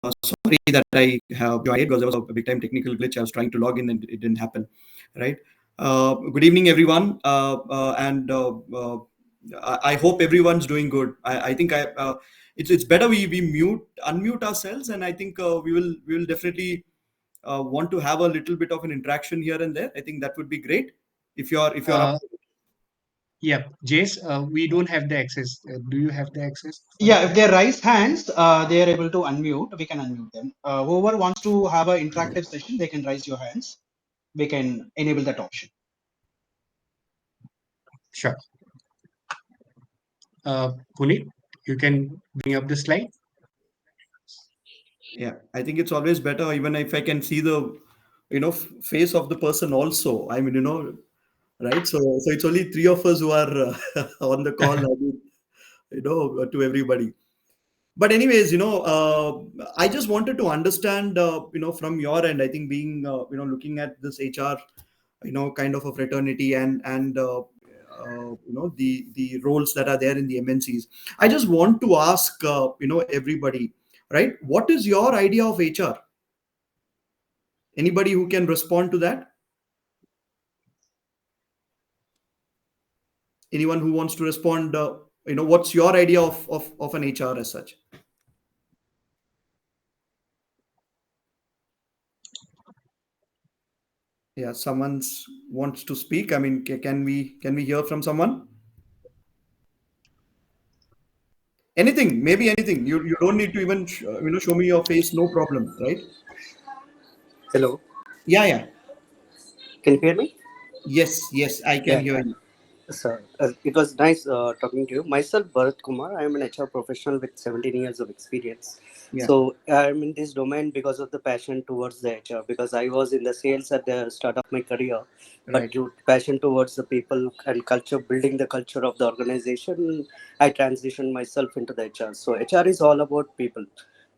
Sorry that I have joined because there was a big time technical glitch. I was trying to log in and it didn't happen. Right. Good evening, everyone. I hope everyone's doing good. I think it's better we unmute ourselves, and I think we will definitely want to have a little bit of an interaction here and there. I think that would be great if you're up. Uh, yeah, Jace, we don't have the access. Do you have the access for Yeah, that? if they raise hands, they are able to unmute. We can unmute them. Whoever wants to have an interactive session, they can raise your hands. We can enable that option. Sure. Puneet, you can bring up the slide. Yeah, I think it's always better even if I can see the face of the person also. I mean, right? So it's only three of us who are on the call. I mean, to everybody. But anyways, I just wanted to understand, from your end. I think being, looking at this HR, kind of a fraternity and the roles that are there in the MNCs. I just want to ask, everybody, right? What is your idea of HR? Anybody who can respond to that? Anyone who wants to respond? What's your idea of an HR as such? Yeah, someone wants to speak. I mean, can we hear from someone? Anything, maybe anything. You don't need to even show me your face. No problem, right? Hello, Yeah, yeah. can you hear me? Yes, I can Yeah, hear you. sir. It was nice talking to you. Myself, Bharat Kumar. I am an HR professional with 17 years of experience. Yeah, So I'm in this domain because of the passion towards the HR. Because I was in the sales at the start of my career, but right, due to passion towards the people and culture, building the culture of the organization, I transitioned myself into the HR. So HR is all about people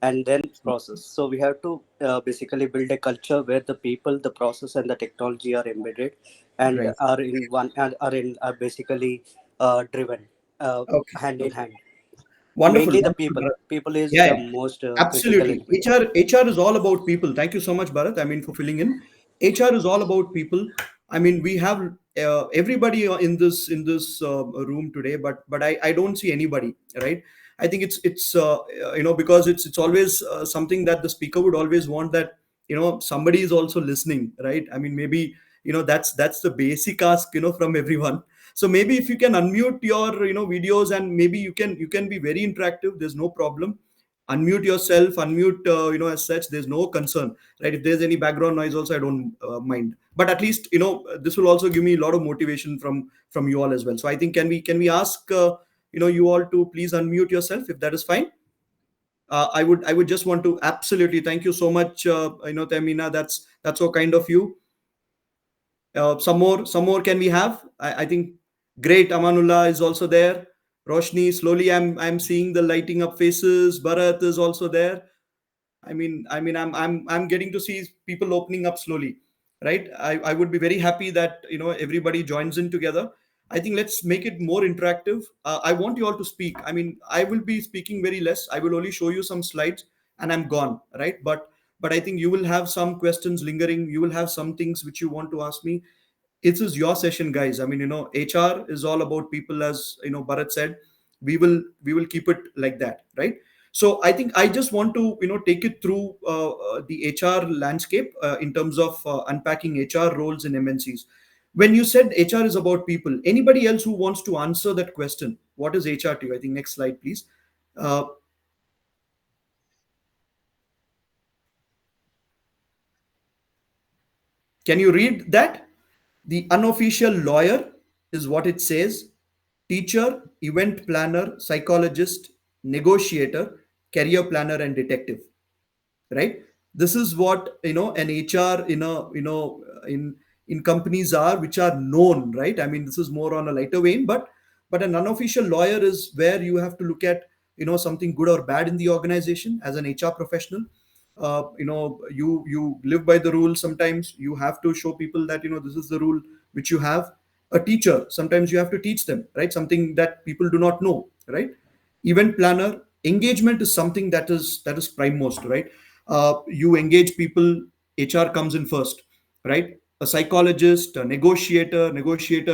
and then process. So we have to basically build a culture where the people, the process, and the technology are embedded and right. are in one and are basically driven Okay, hand in okay. hand. Wonderful, Mainly the wonderful, people. Bharat. People is Yeah, the yeah. most critical Absolutely. element. HR is all about people. Thank you so much, Bharat. I mean, for filling in. HR is all about people. I mean, we have everybody in this room today, but I don't see anybody, right? I think it's because it's always something that the speaker would always want, that somebody is also listening, right? I mean, maybe that's the basic ask from everyone. So maybe if you can unmute your videos, and maybe you can be very interactive. There's no problem. Unmute yourself, unmute as such. There's no concern, right? If there's any background noise also, I don't mind. But at least this will also give me a lot of motivation from you all as well. So I think can we ask you all to please unmute yourself, if that is fine. I would just want to absolutely thank you so much, Tamina. That's so kind of you. Some more can we have? I think great. Amanullah is also there. Roshni, slowly I'm seeing the lighting up faces. Bharat is also there. I mean, I'm getting to see people opening up slowly, right? I would be very happy that everybody joins in together. I think let's make it more interactive. I want you all to speak. I mean, I will be speaking very less. I will only show you some slides, and I'm gone, right? But I think you will have some questions lingering. You will have some things which you want to ask me. It is your session, guys. I mean, HR is all about people, as Bharat said. We will keep it like that, right? So I think I just want to take it through the HR landscape in terms of unpacking HR roles in MNCs. When you said HR is about people, anybody else who wants to answer that question, what is HR to you? I think next slide, please. uh, can you read that? The unofficial lawyer is what it says: teacher, event planner, psychologist, negotiator, career planner, and detective. Right? This is what an HR in companies are, which are known, right? I mean, this is more on a lighter vein, but an unofficial lawyer is where you have to look at something good or bad in the organization as an HR professional. You live by the rules. Sometimes you have to show people that this is the rule which you have. A teacher, sometimes you have to teach them, right, something that people do not know, right? Event planner, engagement is something that is prime most, right? You engage people, HR comes in first, right? A psychologist, a negotiator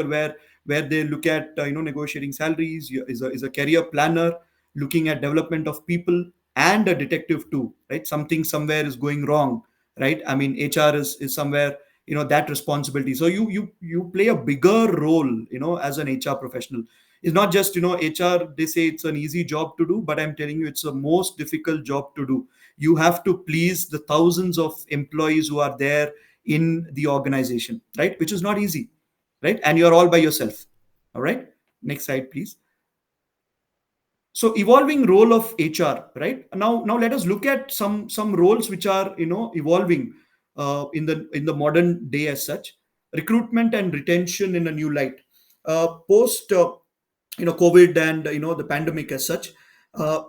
where they look at negotiating salaries, is a career planner looking at development of people, and a detective too, right? Something somewhere is going wrong, right? I mean, HR is somewhere, that responsibility. So you play a bigger role, as an HR professional. It's not just, HR, they say it's an easy job to do, but I'm telling you, it's the most difficult job to do. You have to please the thousands of employees who are there in the organization, right? Which is not easy, right? And you're all by yourself. All right. Next slide, please. So evolving role of HR, right? Now let us look at some roles which are, evolving in the modern day as such. Recruitment and retention in a new light. Post COVID and the pandemic as such,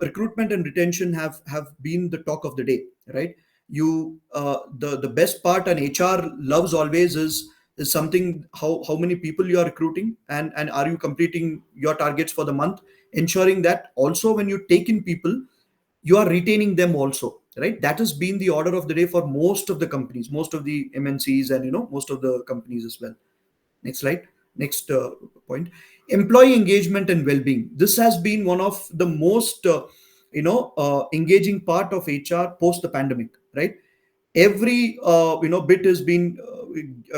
recruitment and retention have been the talk of the day, right? The best part an HR loves always is something, how many people you are recruiting, and are you completing your targets for the month, ensuring that also when you take in people, you are retaining them also, right? That has been the order of the day for most of the companies, most of the MNCs, and most of the companies as well. Next slide. Next point. Employee engagement and well-being. This has been one of the most engaging part of HR post the pandemic, right? Every bit has been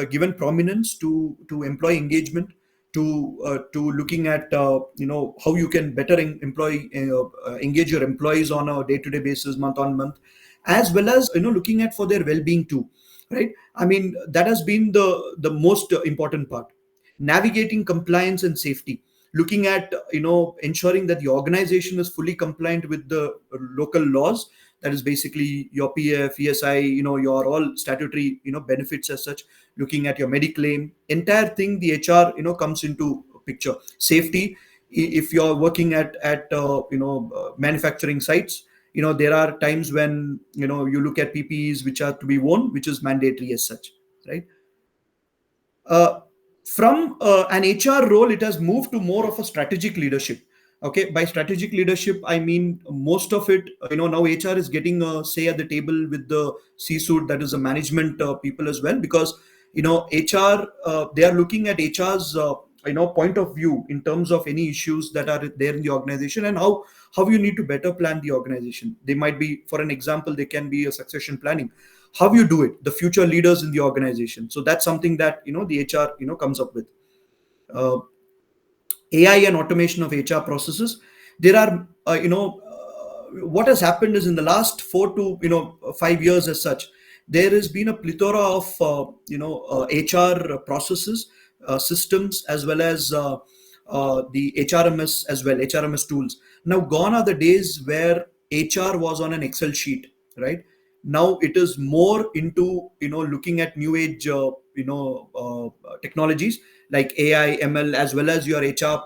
given prominence to employee engagement, to looking at how you can better engage your employees on a day-to-day basis, month on month, as well as looking at for their well-being too, right? I mean, that has been the most important part. Navigating compliance and safety, looking at ensuring that the organization is fully compliant with the local laws. That is basically your PF, ESI, your all statutory benefits as such. Looking at your mediclaim, entire thing, the HR comes into picture. Safety, if you're working at manufacturing sites, there are times when you look at PPEs which are to be worn, which is mandatory as such, right? uh, from an HR role, it has moved to more of a strategic leadership. Okay, by strategic leadership, I mean most of it. Now HR is getting a say at the table with the C-suite, that is the management people as well, because HR, they are looking at HR's point of view in terms of any issues that are there in the organization, and how you need to better plan the organization. They might be, for an example, they can be a succession planning, how you do it, the future leaders in the organization. So that's something that the HR comes up with. uh, AI and automation of HR processes. There are what has happened is, in the last 4 to 5 years as such, there has been a plethora of HR processes, systems, as well as the HRMS as well, HRMS tools. Now gone are the days where HR was on an Excel sheet, right? Now it is more into looking at new age technologies like AI, ML, as well as your HR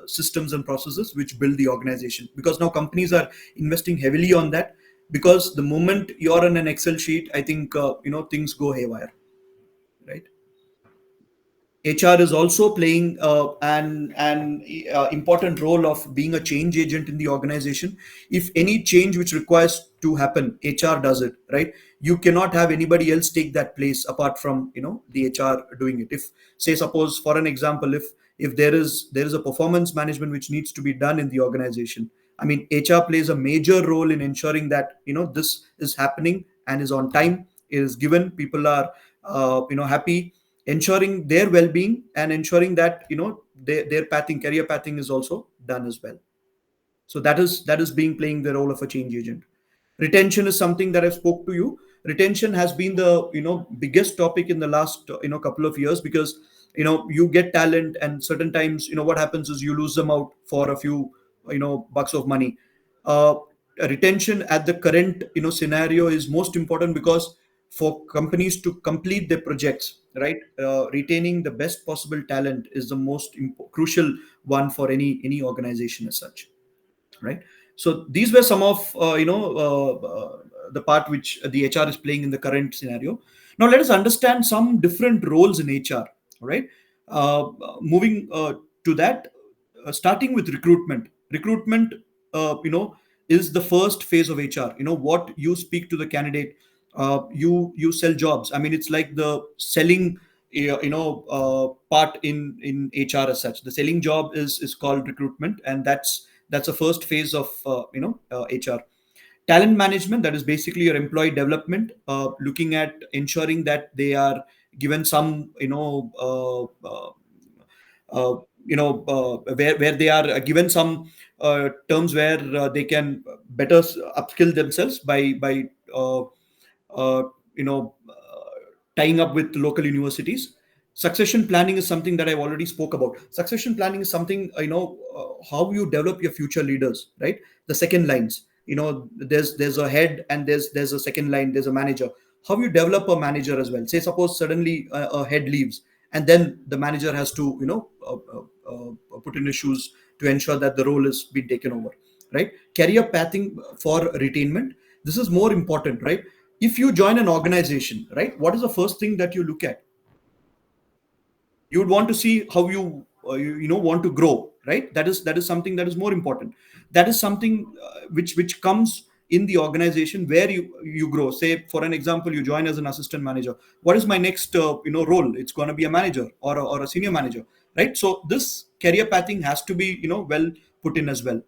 systems and processes which build the organization. Because now companies are investing heavily on that. Because the moment you're on an Excel sheet, I think things go haywire, right? HR is also playing an important role of being a change agent in the organization. If any change which requires to happen, HR does it, right? You cannot have anybody else take that place apart from the HR doing it. If, say, suppose for an example, if there is a performance management which needs to be done in the organization, I mean, HR plays a major role in ensuring that this is happening and is on time, is given, people are happy, ensuring their well-being, and ensuring that their pathing, career pathing, is also done as well. So that is being playing the role of a change agent. Retention is something that I spoke to you. Retention has been the biggest topic in the last couple of years, because you get talent, and certain times what happens is you lose them out for a few bucks of money. uh, Retention at the current scenario is most important, because for companies to complete their projects, right, retaining the best possible talent is the most crucial one for any organization as such, right? So these were some of the part which the HR is playing in the current scenario. Now let us understand some different roles in HR, right? Moving to that, starting with recruitment. Recruitment, uh, you know is the first phase of HR. What you speak to the candidate, you sell jobs. I mean, it's like the selling part in HR as such. The selling job is called recruitment, and that's the first phase of HR. Talent management, that is basically your employee development, looking at ensuring that they are given some where they are given some terms where they can better upskill themselves by uh, uh, you know uh, tying up with local universities. Succession planning is something that I've already spoke about. Succession planning is something, how you develop your future leaders, right? The second lines, there's a head, and there's a second line, there's a manager. How you develop a manager as well. Say suppose suddenly a head leaves, and then the manager has to put in his shoes to ensure that the role is being taken over, right? Career pathing for retainment, this is more important, right? If you join an organization, right, what is the first thing that you look at? You would want to see how you want to grow, right? That is something that is more important. That is something which comes in the organization where you grow. Say for an example, you join as an assistant manager. What is my next role? It's going to be a manager or a senior manager, right? So this career pathing has to be well put in as well.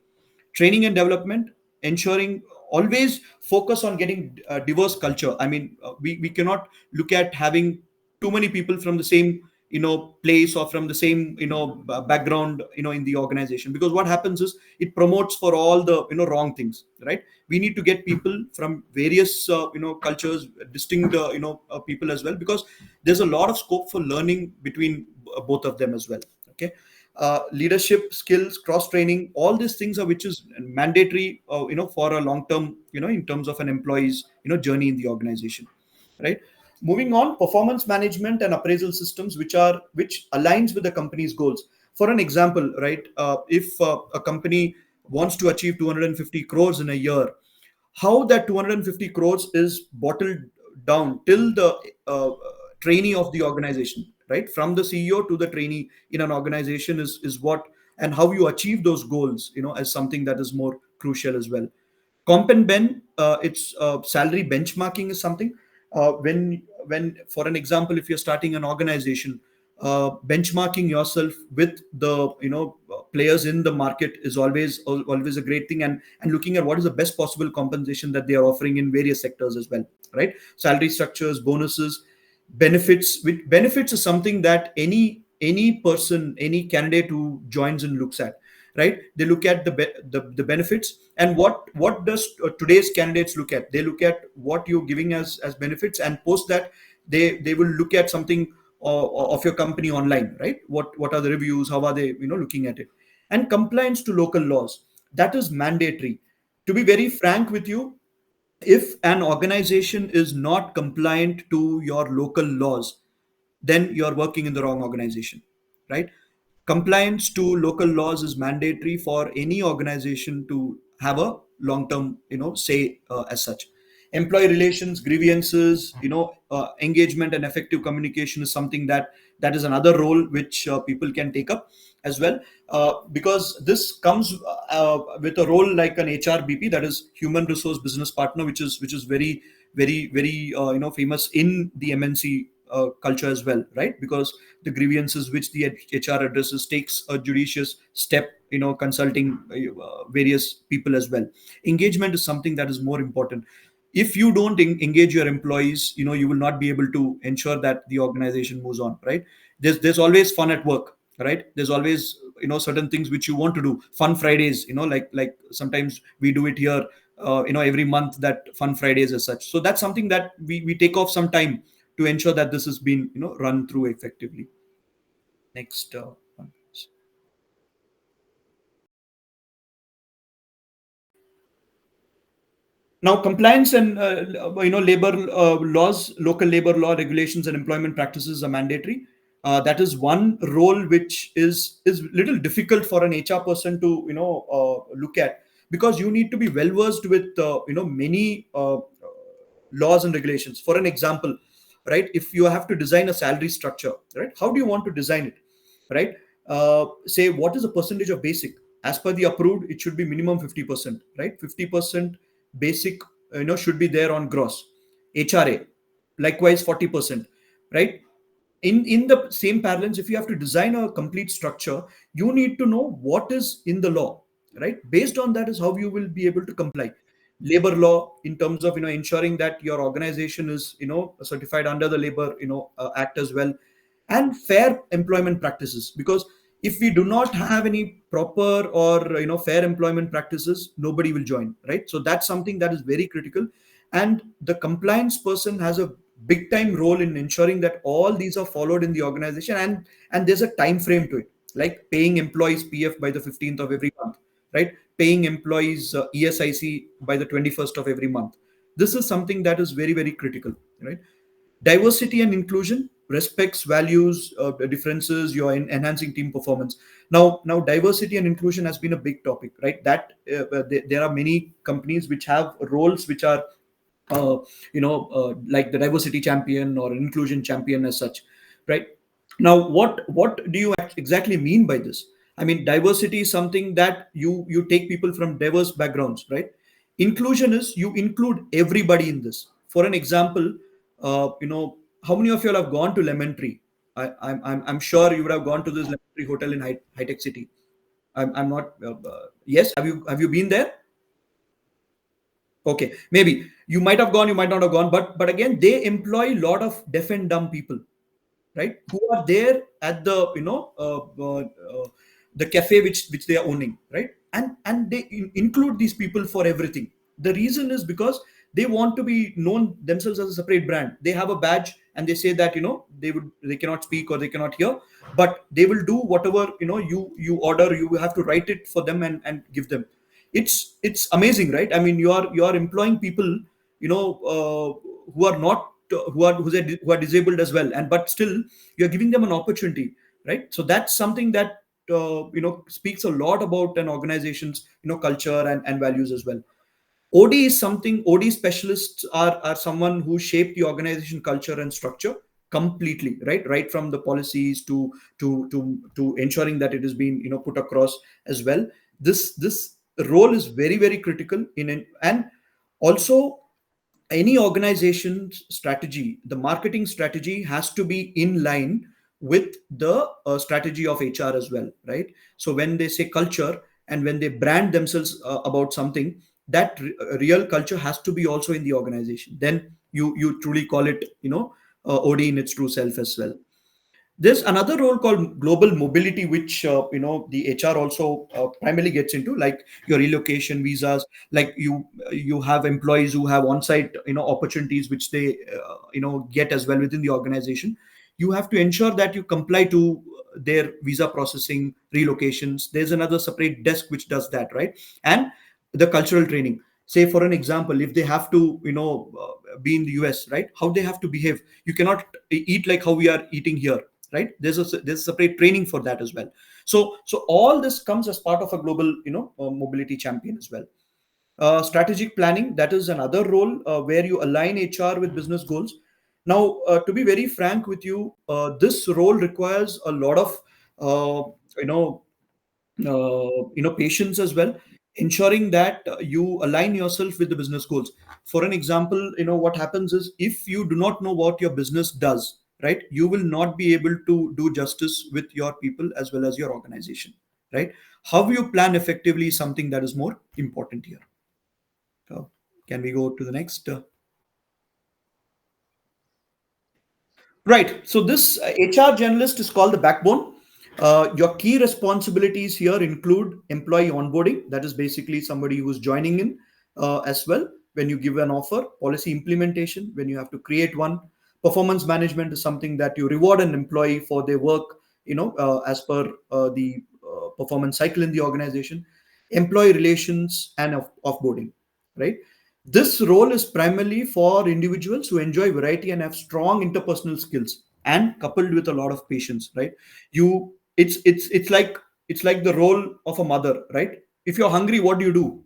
Training and development, ensuring always focus on getting diverse culture. I mean, we cannot look at having too many people from the same place or from the same background in the organization, because what happens is it promotes for all the wrong things, right? We need to get people from various cultures, distinct people as well, because there's a lot of scope for learning between both of them as well. Okay. Leadership skills, cross training, all these things are which is mandatory for a long term in terms of an employee's journey in the organization, right? Moving on, performance management and appraisal systems which aligns with the company's goals. For an example, right, if a company wants to achieve 250 crores in a year, how that 250 crores is bottled down till the trainee of the organization, right, from the CEO to the trainee in an organization is what, and how you achieve those goals as something that is more crucial as well. Comp and ben, it's salary benchmarking is something, when for an example, if you're starting an organization, benchmarking yourself with the players in the market is always a great thing, and looking at what is the best possible compensation that they are offering in various sectors as well, right? Salary structures, bonuses, benefits. With benefits is something that any person, any candidate who joins and looks at, right? They look at the benefits, and what does today's candidates look at? They look at what you're giving as benefits, and post that they will look at something of your company online, right? What are the reviews? How are they looking at it? And compliance to local laws, that is mandatory. To be very frank with you, if an organization is not compliant to your local laws, then you're working in the wrong organization, right? Compliance to local laws is mandatory for any organization to have a long term say as such. Employee relations, grievances, engagement and effective communication is something that is another role which people can take up as well, because this comes with a role like an HRBP, that is human resource business partner, which is very famous in the MNC culture as well, right? Because the grievances which the HR addresses takes a judicious step, consulting various people as well. Engagement is something that is more important. If you don't engage your employees, you will not be able to ensure that the organization moves on, right? There's always fun at work, right? There's always certain things which you want to do. Fun Fridays, like sometimes we do it here, every month, that Fun Fridays as such. So that's something that we take off some time to ensure that this has been run through effectively. Next one. Now, compliance and labor laws, local labor law regulations, and employment practices are mandatory. That is one role which is little difficult for an HR person to look at, because you need to be well versed with many laws and regulations. For an example, right, if you have to design a salary structure, right, how do you want to design it, right? Say what is the percentage of basic, as per the approved, it should be minimum 50%, right? 50% basic, should be there on gross. HRA, likewise 40%, right? In the same parallels, if you have to design a complete structure, you need to know what is in the law, right? Based on that is how you will be able to comply. Labor law, in terms of ensuring that your organization is certified under the labor act as well, and fair employment practices, because if we do not have any proper or fair employment practices, nobody will join, right? So that's something that is very critical, and the compliance person has a big time role in ensuring that all these are followed in the organization, and there's a time frame to it, like paying employees PF by the 15th of every month, right? Paying employees ESIC by the 21st of every month. This is something that is very, very critical, right? Diversity and inclusion respects values differences, you're enhancing team performance. Now diversity and inclusion has been a big topic, right? That there are many companies which have roles which are like the diversity champion or inclusion champion as such, right? Now what do you exactly mean by this? I mean, diversity is something that you take people from diverse backgrounds, right? Inclusion is you include everybody in this. For an example, how many of you all have gone to Lemon Tree? I'm sure you would have gone to this Lemon Tree hotel in High Tech City. I'm not yes, have you been there? Okay, maybe you might have gone, you might not have gone, but again, they employ a lot of deaf and dumb people, right? Who are there at the the cafe which they are owning, right? And they include these people for everything. The reason is because they want to be known themselves as a separate brand. They have a badge and they say that they cannot speak or they cannot hear, but they will do whatever you order. You have to write it for them and give them. It's amazing, right? I mean, you are employing people who are not who are disabled as well, and but still you're giving them an opportunity, right? So that's something that speaks a lot about an organization's culture and values as well. OD is something. OD specialists are someone who shape the organization culture and structure completely, right from the policies to ensuring that it is being put across as well. This role is very, very critical and also any organization's strategy, the marketing strategy has to be in line with the strategy of HR as well, right? So when they say culture and when they brand themselves about something, that real culture has to be also in the organization. Then you truly call it OD in its true self as well. There's another role called global mobility, which the HR also primarily gets into, like your relocation visas. Like you have employees who have on-site opportunities which they get as well within the organization. You have to ensure that you comply to their visa processing, relocations. There's another separate desk which does that, right? And the cultural training. Say for an example, if they have to be in the US, right? How they have to behave. You cannot eat like how we are eating here, right? There's separate training for that as well. So all this comes as part of a global mobility champion as well. Strategic planning, that is another role where you align HR with business goals. Now to be very frank with you, this role requires a lot of uh, you know patience as well, ensuring that you align yourself with the business goals. For an example, what happens is, if you do not know what your business does, right, you will not be able to do justice with your people as well as your organization, right? How you plan effectively is something that is more important here. So can we go to the next Right. So this HR generalist is called the backbone. Your key responsibilities here include employee onboarding. That is basically somebody who's joining in as well. When you give an offer, policy implementation, when you have to create one. Performance management is something that you reward an employee for their work, as per the performance cycle in the organization. Employee relations and offboarding, right? This role is primarily for individuals who enjoy variety and have strong interpersonal skills and coupled with a lot of patience, right? You it's like the role of a mother, right? If you're hungry, what do?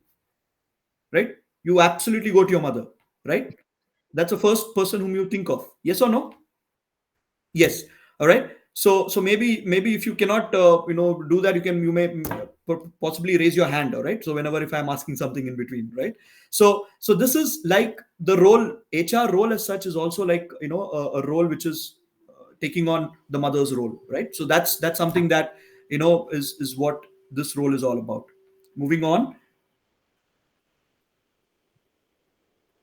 Right? You absolutely go to your mother, right? That's the first person whom you think of. Yes or no? Yes. All right. So maybe if you cannot do that, you may possibly raise your hand, all right? So whenever if I'm asking something in between, right? So this is like the role, HR role as such is also like, a role which is taking on the mother's role, right? So that's something that is what this role is all about. Moving on,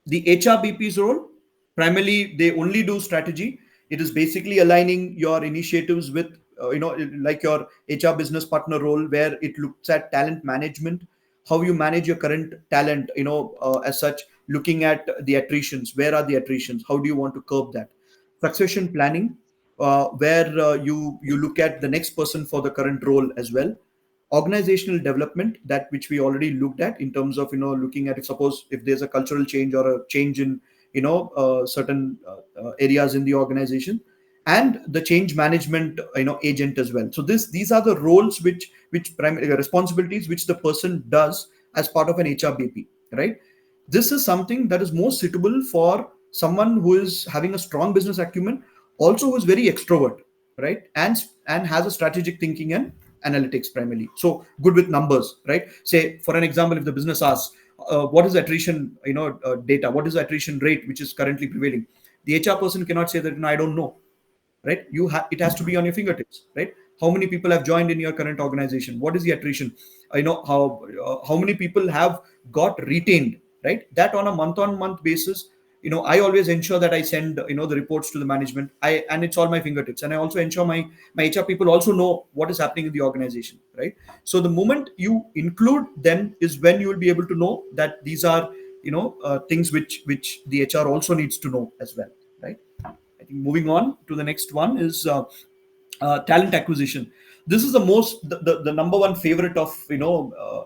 the HRBP's role, primarily they only do strategy. It is basically aligning your initiatives with like your HR business partner role, where it looks at talent management, how you manage your current talent, as such, looking at the attritions, where are the attritions, how do you want to curb that. Succession planning, where you look at the next person for the current role as well. Organizational development, that which we already looked at in terms of looking at, if suppose if there's a cultural change or a change in certain areas in the organization. And the change management agent as well. So these are the roles which primary responsibilities which the person does as part of an HRBP, right? This is something that is more suitable for someone who is having a strong business acumen, also who is very extrovert, right? And has a strategic thinking and analytics primarily, so good with numbers, right? Say for an example, if the business asks, what is the attrition data, what is the attrition rate which is currently prevailing, the HR person cannot say that, I don't know, right? It has to be on your fingertips, right? How many people have joined in your current organization, what is the attrition, how many people have got retained, right? That on a month basis, I always ensure that I send the reports to the management, and it's all my fingertips, and I also ensure my HR people also know what is happening in the organization, right? So the moment you include them is when you will be able to know that these are things which the HR also needs to know as well, right? I think moving on to the next one is talent acquisition. This is the number one favorite of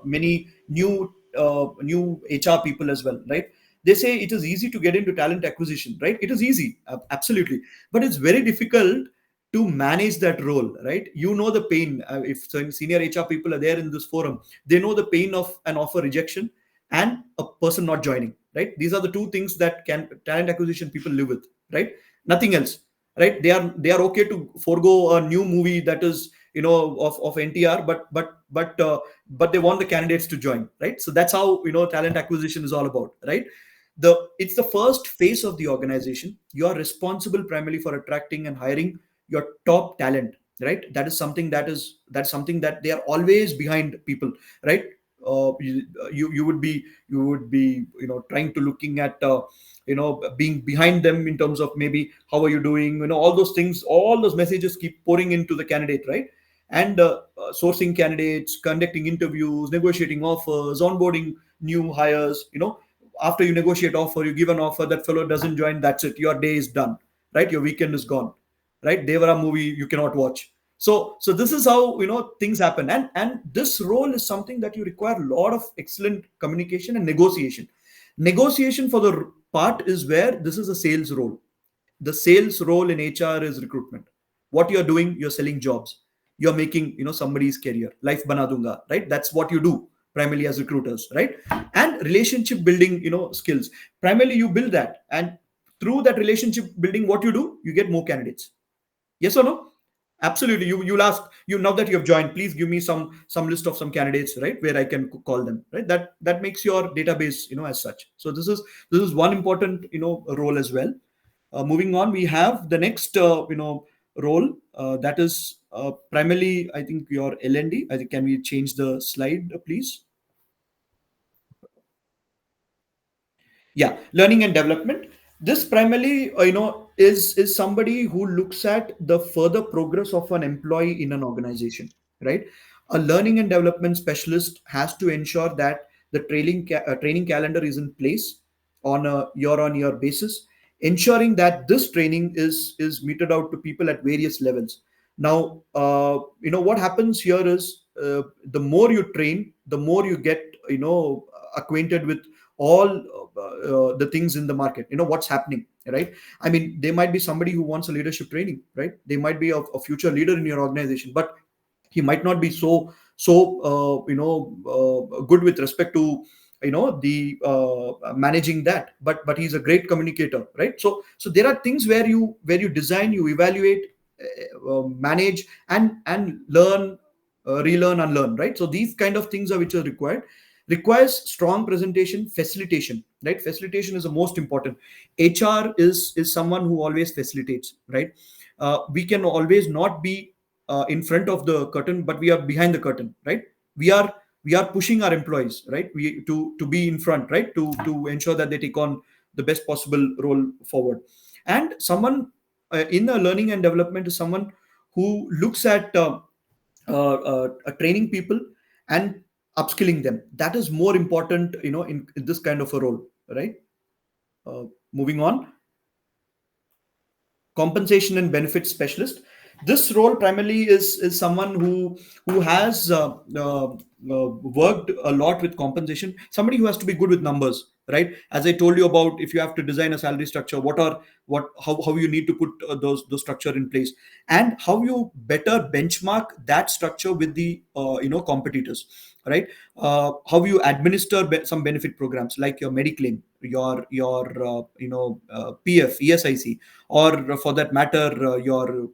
many new HR people as well, right? They say it is easy to get into talent acquisition, right? It is easy, absolutely, but it's very difficult to manage that role, right? The pain. If some senior HR people are there in this forum, they know the pain of an offer rejection and a person not joining, right? These are the two things that can talent acquisition people live with, right? Nothing else, right? They are okay to forego a new movie that is of NTR, but they want the candidates to join, right? So that's how talent acquisition is all about, right? It's the first phase of the organization. You are responsible primarily for attracting and hiring your top talent, right? That's something that they are always behind people, right? You would be trying to looking at being behind them in terms of maybe how are you doing, all those things, all those messages keep pouring into the candidate, right? And sourcing candidates, conducting interviews, negotiating offers, onboarding new hires. After you negotiate offer, you give an offer, that fellow doesn't join, that's it, your day is done, right? Your weekend is gone, right? Devara movie you cannot watch. So this is how things happen. And this role is something that you require a lot of excellent communication and negotiation for the part is where this is a sales role. The sales role in HR is recruitment. What you're doing, you're selling jobs, you're making somebody's career, life bana dunga, right? That's what you do primarily as recruiters, right? And relationship building skills, primarily you build that, and through that relationship building, what you do, you get more candidates. Yes or no? Absolutely. You'll ask, now that you have joined, please give me some list of some candidates, right, where I can call them, right? That makes your database as such. So this is one important role as well. Moving on, we have the next role, that is primarily, I think, your LND. I think, can we change the slide, please? Yeah, learning and development. This primarily is somebody who looks at the further progress of an employee in an organization, right? A learning and development specialist has to ensure that the training calendar is in place on a year on year basis, ensuring that this training is meted out to people at various levels. Now what happens here is, the more you train, the more you get acquainted with all the things in the market, what's happening, right? I mean, there might be somebody who wants a leadership training, right? They might be a future leader in your organization, but he might not be so good with respect to the managing that, but he's a great communicator, right? So there are things where you design, you evaluate, manage, and learn relearn, unlearn, right? So these kind of things are which are required. Requires strong presentation, facilitation, right? Facilitation is the most important. HR is someone who always facilitates, right? We can always not be in front of the curtain, but we are behind the curtain, right? We are pushing our employees, right? We to be in front, right? To ensure that they take on the best possible role forward. And someone in the learning and development is someone who looks at training people and upskilling them. That is more important, in this kind of a role, right? uh, Moving on, compensation and benefits specialist. This role primarily is someone who has worked a lot with compensation. Somebody who has to be good with numbers, right? As I told you about, if you have to design a salary structure, how you need to put those structure in place, and how you better benchmark that structure with the competitors, right? How you administer some benefit programs like your Mediclaim, your PF, ESIC, or for that matter, your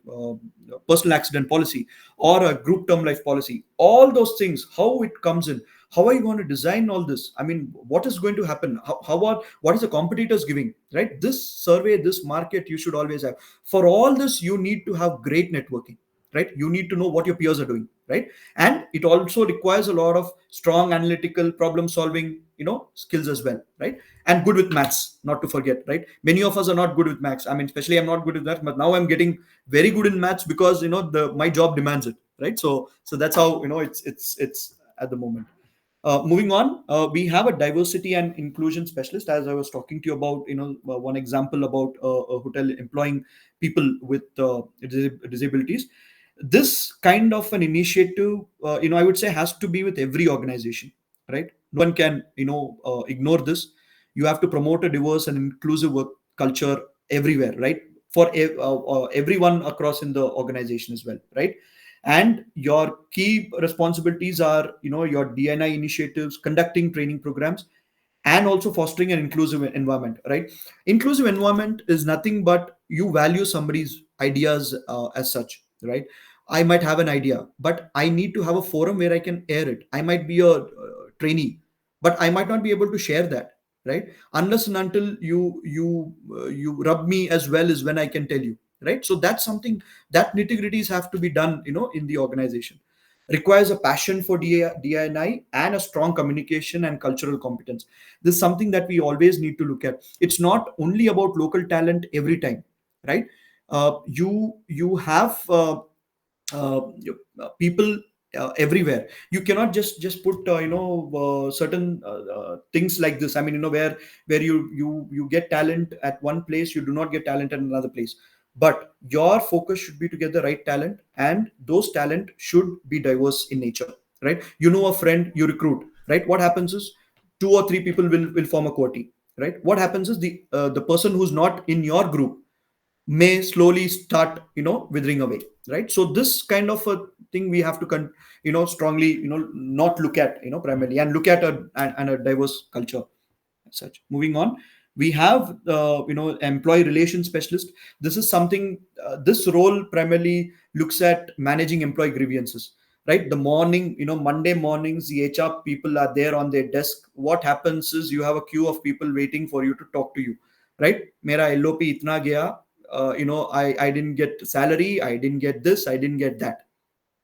personal accident policy, or a group term life policy. All those things, how it comes in, how are you going to design all this? I mean, what is going to happen? What is the competitors giving, right? This survey, this market, you should always have. For all this, you need to have great networking, right? You need to know what your peers are doing, right? And it also requires a lot of strong analytical problem solving, skills as well, right? And good with maths, not to forget, right? Many of us are not good with maths. I mean, especially I'm not good with that, but now I'm getting very good in maths because the my job demands it, right? So that's how it's at the moment. Moving on, we have a diversity and inclusion specialist, as I was talking to you about. One example about a hotel employing people with disabilities. This kind of an initiative, I would say, has to be with every organization, right? No one can ignore this. You have to promote a diverse and inclusive work culture everywhere, right? For everyone across in the organization as well, right? And your key responsibilities are, your DNI initiatives, conducting training programs, and also fostering an inclusive environment, right? Inclusive environment is nothing but you value somebody's ideas as such, right? I might have an idea, but I need to have a forum where I can air it. I might be a trainee, but I might not be able to share that, right? Unless and until you rub me as well as when I can tell you, right? So that's something that nitty gritties have to be done, in the organization. Requires a passion for DNI and a strong communication and cultural competence. This is something that we always need to look at. It's not only about local talent every time, right? You have people everywhere. You cannot just put certain things like this. I mean, where you get talent at one place, you do not get talent at another place. But your focus should be to get the right talent, and those talent should be diverse in nature, right? A friend you recruit, right? What happens is two or three people will form a quality, right? What happens is the person who's not in your group may slowly start withering away, right? So this kind of a thing we have to strongly not look at primarily, and look at a diverse culture as such. Moving on, we have employee relations specialist. This is something, this role primarily looks at managing employee grievances, right? The morning, Monday mornings, the HR people are there on their desk. What happens is you have a queue of people waiting for you to talk to you, right? Mera LOP itna gaya, I didn't get salary, I didn't get this, I didn't get that,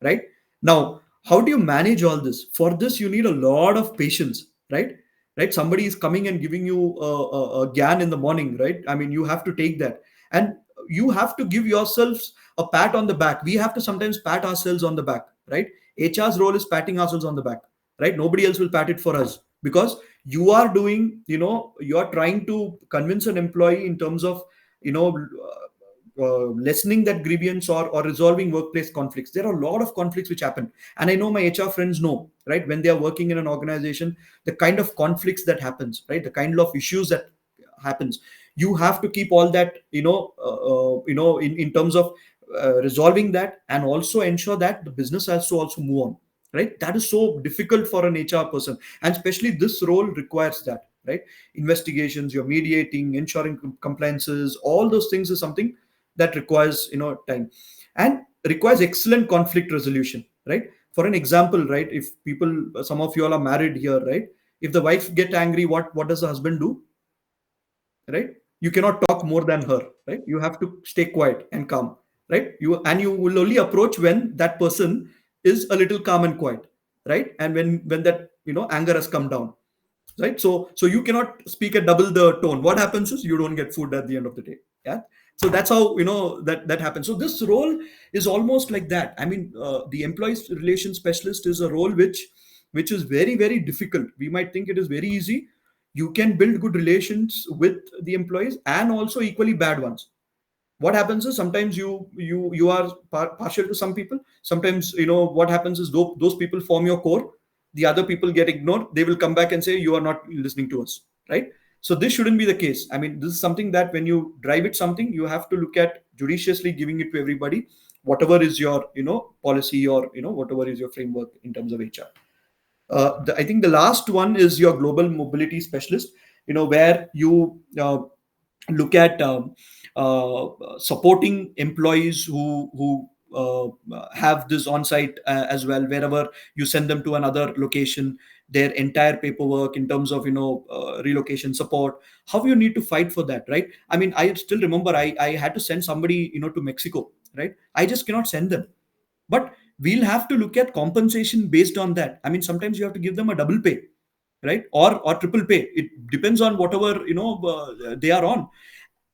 right? Now, how do you manage all this? For this, you need a lot of patience, right? Right? Somebody is coming and giving you a gyan in the morning, right? I mean, you have to take that, and you have to give yourselves a pat on the back. We have to sometimes pat ourselves on the back, right? HR's role is patting ourselves on the back, right? Nobody else will pat it for us, because you are doing, you are trying to convince an employee in terms of, lessening that grievance, or resolving workplace conflicts. There are a lot of conflicts which happen, and I know my HR friends know, right? When they are working in an organization, the kind of conflicts that happens, right? The kind of issues that happens. You have to keep all that, in terms of resolving that, and also ensure that the business has to also move on, right? That is so difficult for an HR person, and especially this role requires that, right? Investigations, you're mediating, ensuring compliances, all those things is something that requires time, and requires excellent conflict resolution, right? For an example, right? If people, some of you all are married here, right? If the wife get angry, what does the husband do? Right? You cannot talk more than her, right? You have to stay quiet and calm, right? You will only approach when that person is a little calm and quiet, right? And when that anger has come down, right? So you cannot speak at double the tone. What happens is you don't get food at the end of the day. Yeah. So that's how that happens. So this role is almost like that. I mean, the employees relations specialist is a role which is very, very difficult. We might think it is very easy. You can build good relations with the employees and also equally bad ones. What happens is sometimes you are partial to some people. Sometimes what happens is those people form your core. The other people get ignored. They will come back and say you are not listening to us, right? So this shouldn't be the case. I mean, this is something that when you drive it something, you have to look at judiciously giving it to everybody, whatever is your policy, or whatever is your framework in terms of HR. I think the last one is your global mobility specialist, where you look at supporting employees who have this on-site as well. Wherever you send them to another location, their entire paperwork in terms of relocation support, how you need to fight for that, right? I mean, I still remember I had to send somebody to Mexico, right? I just cannot send them, but we'll have to look at compensation based on that. I mean, sometimes you have to give them a double pay, right? Or triple pay. It depends on whatever they are on.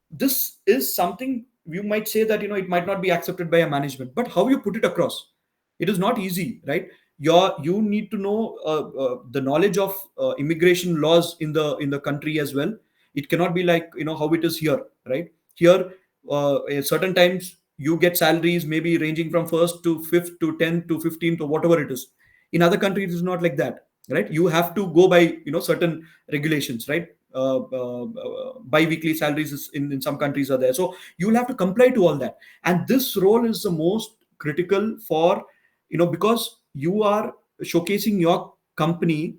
This is something you might say that it might not be accepted by a management, but how you put it across, it is not easy, right? You need to know the knowledge of immigration laws in the country as well. It cannot be like how it is here, right? Here, at certain times you get salaries maybe ranging from first to fifth to 10th to 15th or whatever it is. In other countries, it is not like that, right? You have to go by certain regulations, right? Bi-weekly salaries in some countries are there, so you will have to comply to all that. And this role is the most critical for because you are showcasing your company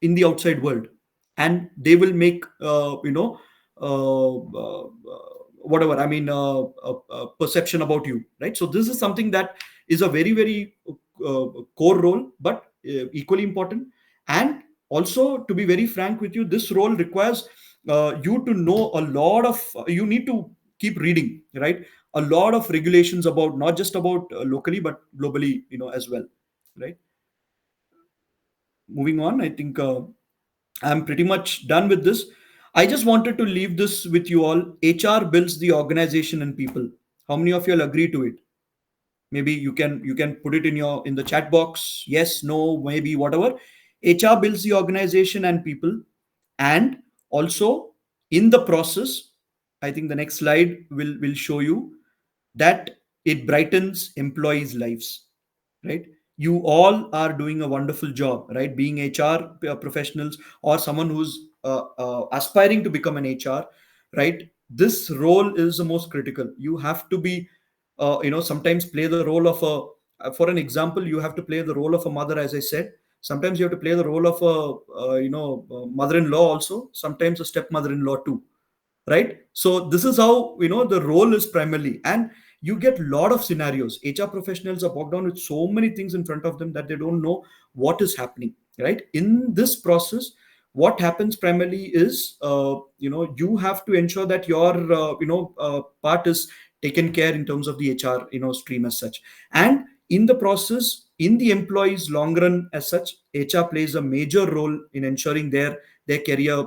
in the outside world, and they will make whatever, I mean, perception about you, right? So this is something that is a very, very core role, but equally important. And also, to be very frank with you, this role requires you to know a lot of you need to keep reading, right? A lot of regulations about not just about locally but globally as well, right? Moving on, I think I'm pretty much done with this. I just wanted to leave this with you all. HR builds the organization and people. How many of you all agree to it? Maybe you can put it in the chat box. Yes, no, maybe, whatever. HR builds the organization and people. And also, in the process, I think the next slide will show you that it brightens employees' lives, right? You all are doing a wonderful job, right? Being HR professionals or someone who's aspiring to become an HR, right? This role is the most critical. You have to be sometimes play the role of a for an example, you have to play the role of a mother, as I said. Sometimes you have to play the role of a mother-in-law also, sometimes a stepmother-in-law too, right? So this is how the role is primarily. And you get a lot of scenarios. HR professionals are bogged down with so many things in front of them that they don't know what is happening, right? In this process, what happens primarily is you have to ensure that your part is taken care in terms of the HR stream as such. And in the process, in the employees long run as such, HR plays a major role in ensuring their career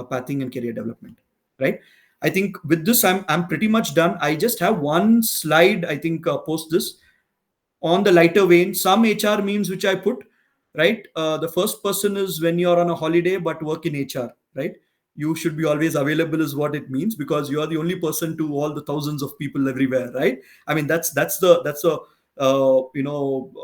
pathing and career development, right? I think with this, I'm pretty much done. I just have one slide, I think, post this on the lighter vein. Some HR memes which I put, right? The first person is when you're on a holiday but work in HR, right? You should be always available is what it means, because you are the only person to all the thousands of people everywhere, right? I mean, that's a a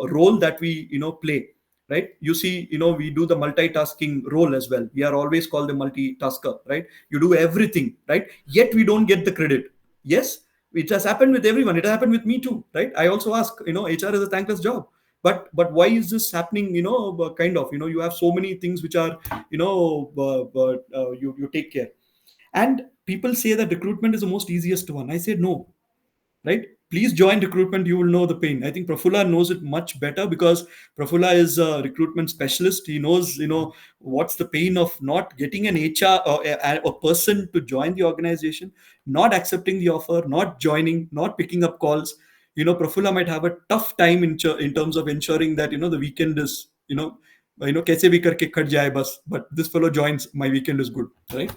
role that we play, right? You see, we do the multitasking role as well. We are always called the multitasker, right? You do everything, right? Yet we don't get the credit. Yes, it has happened with everyone. It happened with me too, right? I also ask, HR is a thankless job, but why is this happening? Kind of, you have so many things which are, you take care. And people say that recruitment is the most easiest one. I said no, right? please join recruitment. You will know the pain. I think Prafula knows it much better because Prafula is a recruitment specialist. He knows, what's the pain of not getting an HR or a person to join the organization, not accepting the offer, not joining, not picking up calls. Prafula might have a tough time in terms of ensuring that the weekend is kaise bhi karke khat jaye bas, but this fellow joins, my weekend is good, right?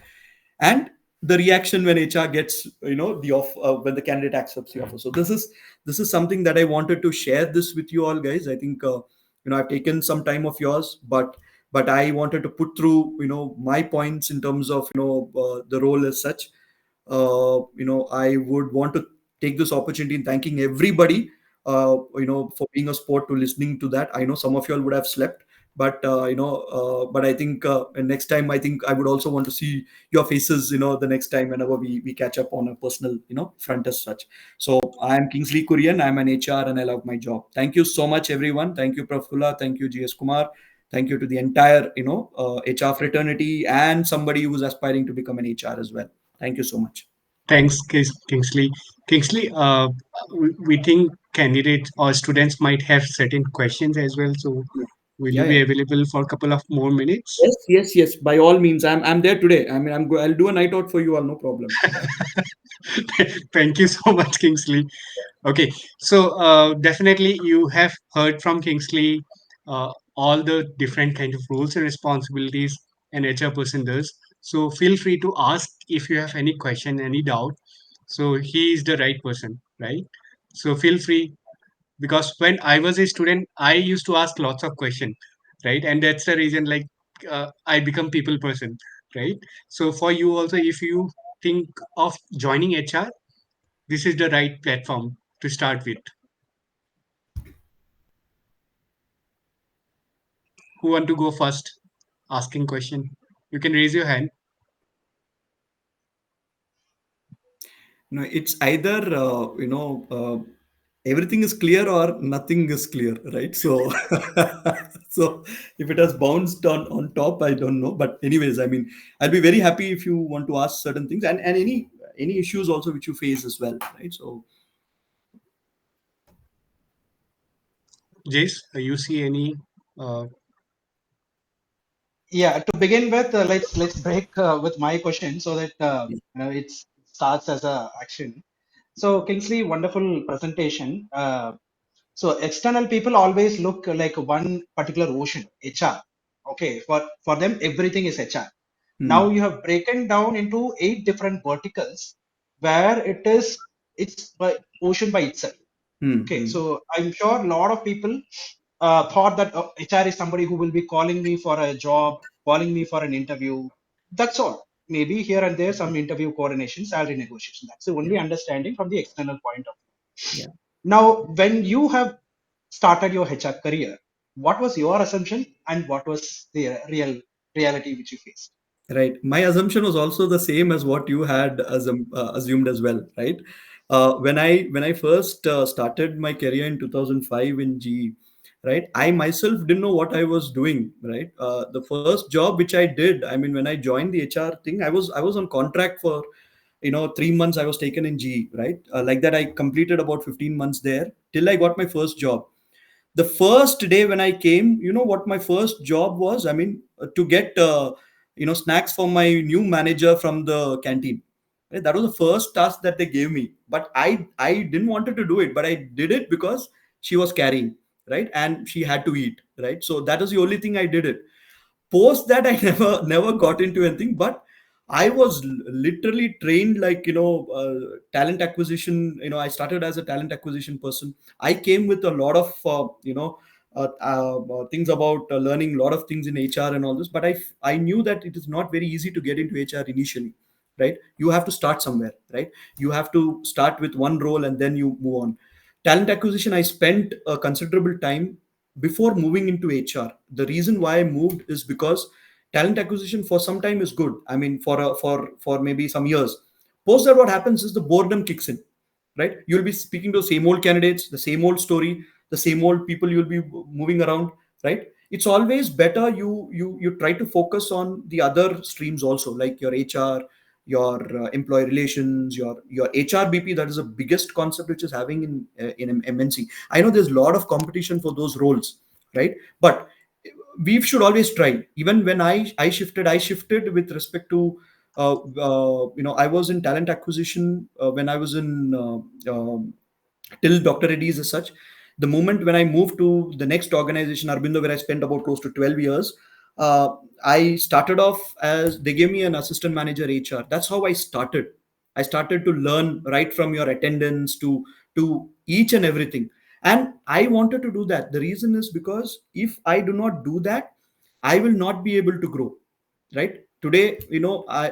And the reaction when HR gets the off when the candidate accepts the offer. So this is something that I wanted to share this with you all, guys. I think I've taken some time of yours, but I wanted to put through my points in terms of the role as such. I would want to take this opportunity in thanking everybody, for being a sport to listening to that. I know some of you all would have slept, but I think next time, I think I would also want to see your faces, the next time whenever we catch up on a personal, front as such. So I'm Kingsley Kurian. I'm an HR and I love my job. Thank you so much, everyone. Thank you, Prafula. Thank you, GS Kumar. Thank you to the entire, HR fraternity and somebody who's aspiring to become an HR as well. Thank you so much. Thanks, Kingsley. Kingsley, we think candidates or students might have certain questions as well. So, will you Yeah, be yeah. available for a couple of more minutes? Yes, yes, yes. By all means, I'm there today. I mean, I'll do a night out for you all, no problem. Thank you so much, Kingsley. Okay, so definitely you have heard from Kingsley all the different kind of roles and responsibilities an HR person does. So feel free to ask if you have any question, any doubt. So he is the right person, right? So feel free, because when I was a student, I used to ask lots of questions, right? And that's the reason, like, I become people person, right? So for you also, if you think of joining HR, this is the right platform to start with. Who want to go first asking question? You can raise your hand. It's either everything is clear or nothing is clear, right? So so if it has bounced on top, I don't know. But anyways, I mean, I'll be very happy if you want to ask certain things, and any issues also which you face as well, right? So Jace, you see any uh, Yeah, to begin with, let's break with my question so that it starts as a action. So Kingsley, wonderful presentation. So external people always look like one particular ocean, HR. Okay, for them everything is HR. Now hmm, you have broken down into 8 different verticals where it's by ocean by itself. Okay, hmm. so I'm sure a lot of people thought that HR is somebody who will be calling me for a job, calling me for an interview. That's all. Maybe here and there some interview coordination, salary negotiation. That's the Yeah, only understanding from the external point of yeah. view. Now, when you have started your HR career, what was your assumption and what was the reality which you faced? Right. My assumption was also the same as what you had assumed as well, right? When I first started my career in 2005 in GE, right? I myself didn't know what I was doing, right? The first job which I did, I mean, when I joined the HR thing, I was on contract for 3 months. I was taken in GE, right? Like that, I completed about 15 months there till I got my first job. The first day when I came, you know what my first job was? I mean, to get snacks for my new manager from the canteen. Right? That was the first task that they gave me. But I didn't wanted to do it, but I did it because she was carrying, right, and she had to eat, right. So that was the only thing I did it. Post that, I never got into anything, but I was literally trained like talent acquisition. I started as a talent acquisition person. I came with a lot of things about learning a lot of things in HR and all this, but I knew that it is not very easy to get into HR initially, right. You have to start somewhere, right. You have to start with one role and then you move on. Talent acquisition, I spent a considerable time before moving into HR. The reason why I moved is because talent acquisition for some time is good. I mean, for maybe some years. Post that, what happens is the boredom kicks in, right? You'll be speaking to the same old candidates, the same old story, the same old people you'll be moving around, right? It's always better you try to focus on the other streams also, like your HR, your employee relations, your HRBP. That is the biggest concept which is having in MNC. I know there's a lot of competition for those roles, right? But we should always try. Even when I shifted with respect to I was in talent acquisition when I was in till Dr. Reddy's as such. The moment when I moved to the next organization, Arbindo, where I spent about close to 12 years, uh, I started off as they gave me an assistant manager HR. That's how I started. I started to learn right from your attendance to each and everything. And I wanted to do that. The reason is because if I do not do that, I will not be able to grow. Right today,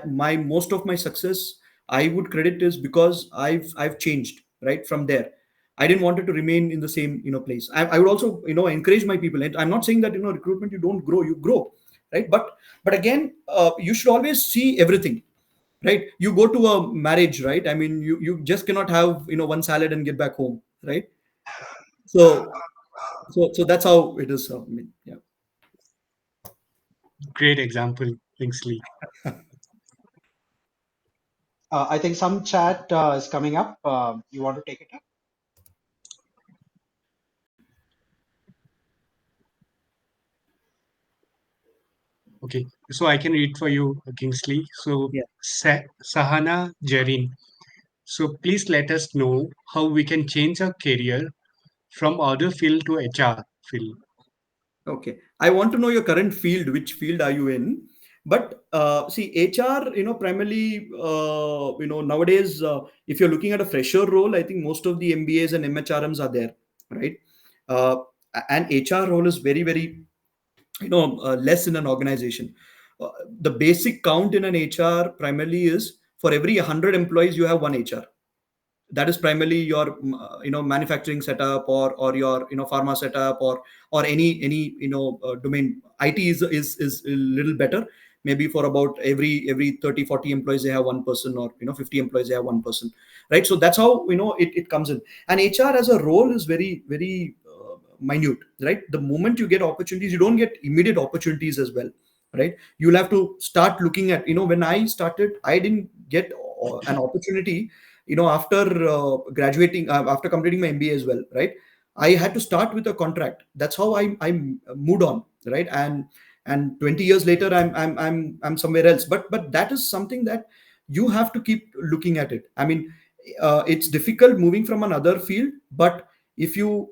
my most of my success I would credit is because I've changed right from there. I didn't want it to remain in the same place. I would also encourage my people, and I'm not saying that recruitment you don't grow, you grow, right? But again, you should always see everything, right? You go to a marriage, right? I mean, you just cannot have one salad and get back home, right? So so so that's how it is. I mean, yeah. Great example, Kingsley. I think some chat is coming up. You want to take it up? Okay, so I can read for you, Kingsley. So, Yeah. Sahana Jarin. So, please let us know how we can change our career from other field to HR field. Okay. I want to know your current field. Which field are you in? But see, HR, primarily, nowadays, if you're looking at a fresher role, I think most of the MBAs and MHRMs are there, right? Uh, and HR role is very, very, less in an organization. Uh, the basic count in an HR primarily is for every 100 employees, you have one HR. That is primarily your manufacturing setup, or your pharma setup, or any domain. IT is a little better. Maybe for about every 30 40 employees they have one person, or 50 employees they have one person, right? So that's how it comes in. And HR as a role is very, very minute, right? The moment you get opportunities, you don't get immediate opportunities as well, right? You'll have to start looking at, when I started, I didn't get an opportunity after graduating, after completing my MBA as well, right? I had to start with a contract. That's how I moved on, right? And 20 years later, I'm somewhere else. But that is something that you have to keep looking at it. I mean, it's difficult moving from another field, but if you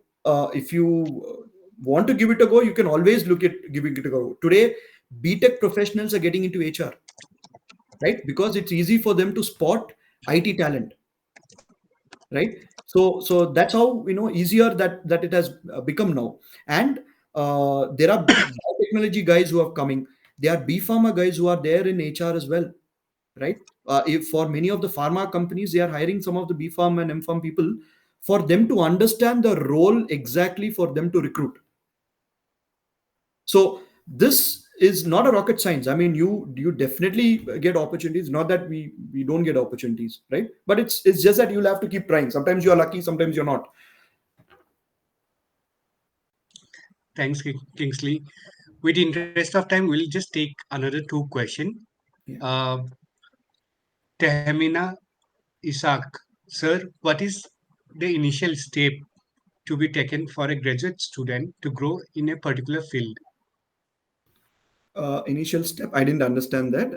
want to give it a go, you can always look at giving it a go. Today, BTech professionals are getting into HR, right? Because it's easy for them to spot IT talent, right? So that's how easier that it has become now. And there are biotechnology guys who are coming. There are B pharma guys who are there in HR as well, right? If for many of the pharma companies, they are hiring some of the B Pharm and M Pharm people for them to understand the role exactly for them to recruit. So this is not a rocket science. I mean, you definitely get opportunities. Not that we don't get opportunities, right? But it's just that you'll have to keep trying. Sometimes you're lucky, sometimes you're not. Thanks, Kingsley. With the interest of time, we'll just take another two questions. Yeah. Tehmina Isaac, sir, what is the initial step to be taken for a graduate student to grow in a particular field? Initial step. I didn't understand that.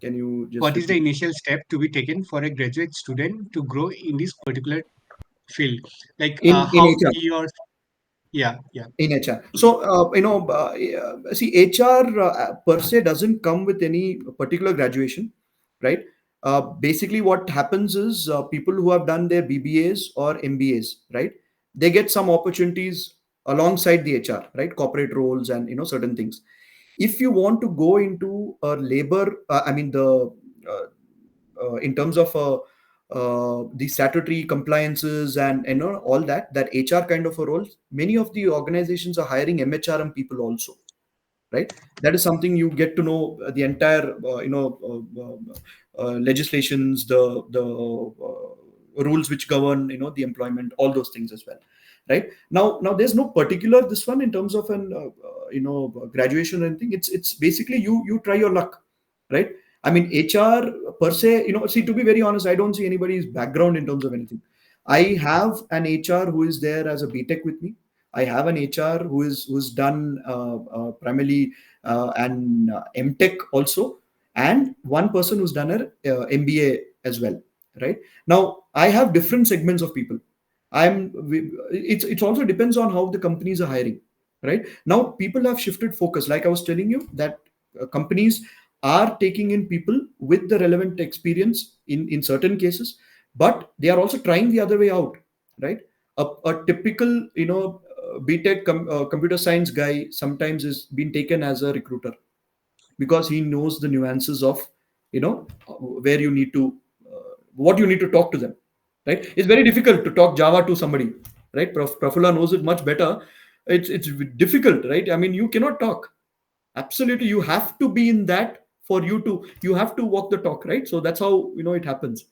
Can you just What is the repeat? initial step to be taken for a graduate student to grow in this particular field? Like In how HR. he or yeah, yeah. In HR. So, see, HR per se doesn't come with any particular graduation, right? Basically, what happens is people who have done their BBAs or MBAs, right? They get some opportunities alongside the HR, right? Corporate roles and certain things. If you want to go into a labor, I mean in terms of the statutory compliances and all that HR kind of a role, many of the organizations are hiring MHRM people also, right? That is something you get to know the entire legislations, the rules which govern the employment, all those things as well, right? Now there's no particular this one in terms of an graduation or anything. It's basically you try your luck, right? I mean, HR per se, see, to be very honest, I don't see anybody's background in terms of anything. I have an HR who is there as a BTech with me. I have an HR who's done primarily an MTech also, and one person who's done a MBA as well. Right now, I have different segments of people. It's also depends on how the companies are hiring. Right now, people have shifted focus. Like I was telling you that companies are taking in people with the relevant experience in certain cases, but they are also trying the other way out. Right, a typical BTech computer science guy sometimes is being taken as a recruiter because he knows the nuances of where you need to what you need to talk to them. Right, it's very difficult to talk Java to somebody. Right, Prafula knows it much better. It's difficult, right? I mean, you cannot talk. Absolutely, you have to be in that for you have to walk the talk, right? So that's how it happens.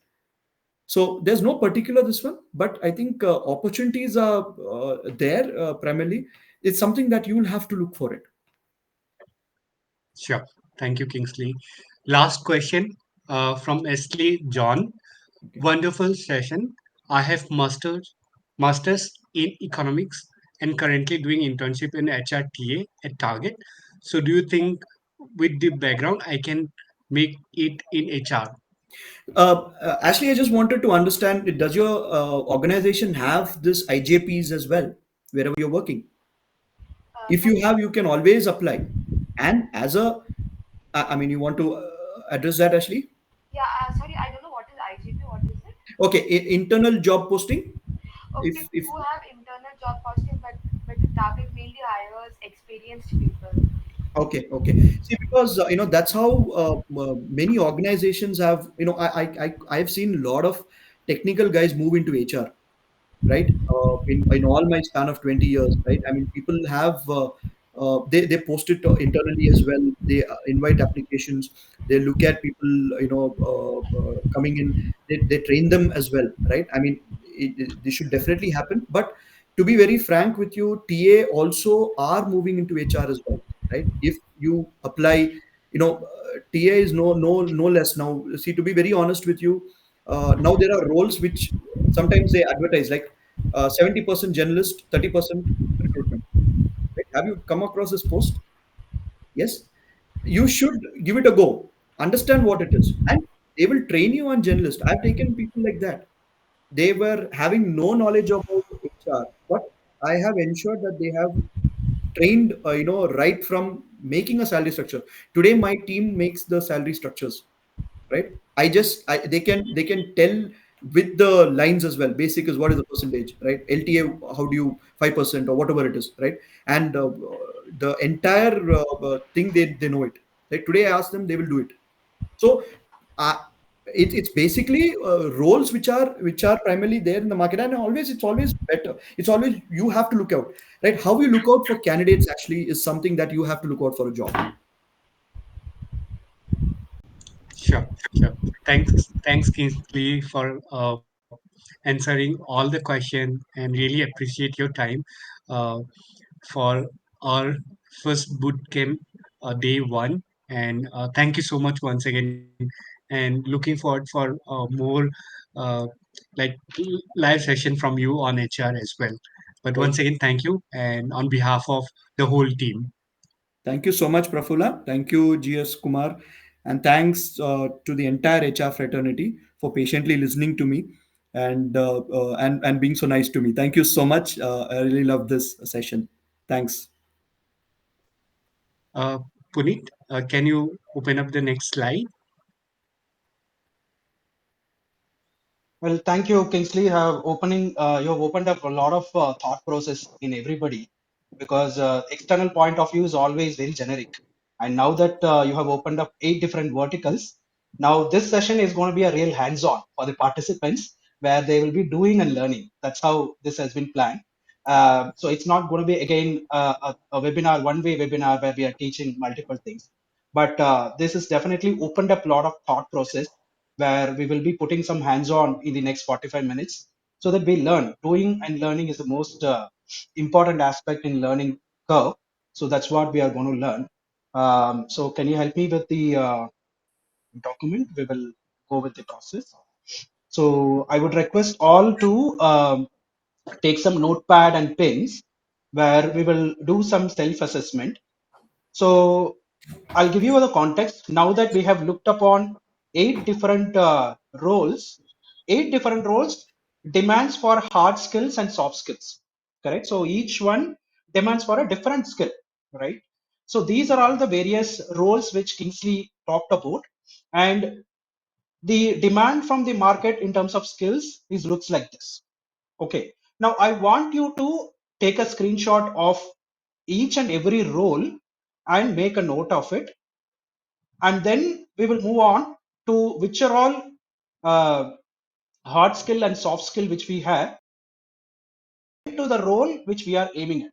So there's no particular this one, but I think opportunities are there primarily. It's something that you will have to look for it. Sure. Thank you, Kingsley. Last question from Esley John. Okay. Wonderful session. I have masters in economics and currently doing internship in HRTA at Target. So do you think with the background I can make it in HR? Ashley, I just wanted to understand, does your organization have this IJPs as well, wherever you're working? If you Sorry. have, you can always apply. And as I mean, you want to address that, Ashley? Yeah, sorry, I don't know what is IGP. What is it? Okay, internal job posting. Okay, we If do have internal job posting, but the target mainly hires experienced people. Okay, okay. See, because that's how many organizations have. I've seen a lot of technical guys move into HR. Right? In all my span of 20 years, right? I mean, people have they post it internally as well. They invite applications. They look at people, coming in. They train them as well, right? I mean, this should definitely happen. But to be very frank with you, TA also are moving into HR as well, right? If you apply, TA is no less now. See, to be very honest with you, now there are roles which sometimes they advertise like 70% generalist, 30% recruitment. Right? Have you come across this post? Yes. You should give it a go. Understand what it is. And they will train you on generalist. I've taken people like that. They were having no knowledge about HR, but I have ensured that they have trained, right from making a salary structure. Today, my team makes the salary structures. Right, they can tell with the lines as well. Basic is what is the percentage, right? LTA, how do you 5% or whatever it is, right? And the entire thing, they know it. Like today I ask them, they will do it. So uh, it's basically roles which are primarily there in the market. And it's always better, it's always you have to look out. Right, how you look out for candidates actually is something that you have to look out for a job. Sure, sure. Thanks, Kingsley, for answering all the questions and really appreciate your time uh, for our first bootcamp day one. And thank you so much once again. And looking forward for more uh, like live session from you on HR as well. But once again, thank you, and on behalf of the whole team. Thank you so much, Prafula. Thank you, GS Kumar. And thanks to the entire HR fraternity for patiently listening to me and being so nice to me. Thank you so much. I really love this session. Thanks. Puneet, can you open up the next slide? Well, thank you, Kingsley. You have opened up a lot of thought process in everybody because external point of view is always very generic. And now that you have opened up 8 different verticals, now this session is going to be a real hands-on for the participants where they will be doing and learning. That's how this has been planned. So it's not going to be again a webinar, one-way webinar where we are teaching multiple things. But this has definitely opened up a lot of thought process where we will be putting some hands-on in the next 45 minutes so that we learn. Doing and learning is the most important aspect in learning curve. So that's what we are going to learn. So can you help me with the document, we will go with the process. So I would request all to take some notepad and pens where we will do some self-assessment. So I'll give you the context. Now that we have looked upon 8 different roles, 8 different roles demands for hard skills and soft skills, correct? So each one demands for a different skill, right? So these are all the various roles which Kingsley talked about, and the demand from the market in terms of skills is looks like this. Okay, now I want you to take a screenshot of each and every role and make a note of it, and then we will move on to which are all uh, hard skill and soft skill which we have to the role which we are aiming at.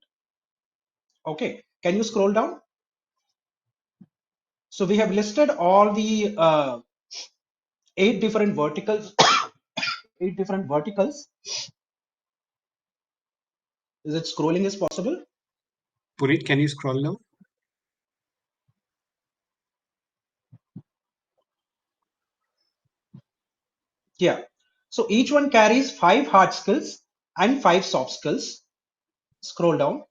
Okay, can you scroll down? So we have listed all the 8 different verticals. 8 different verticals. Is it scrolling is possible? Purit, can you scroll down? Yeah. So each one carries 5 hard skills and 5 soft skills. Scroll down.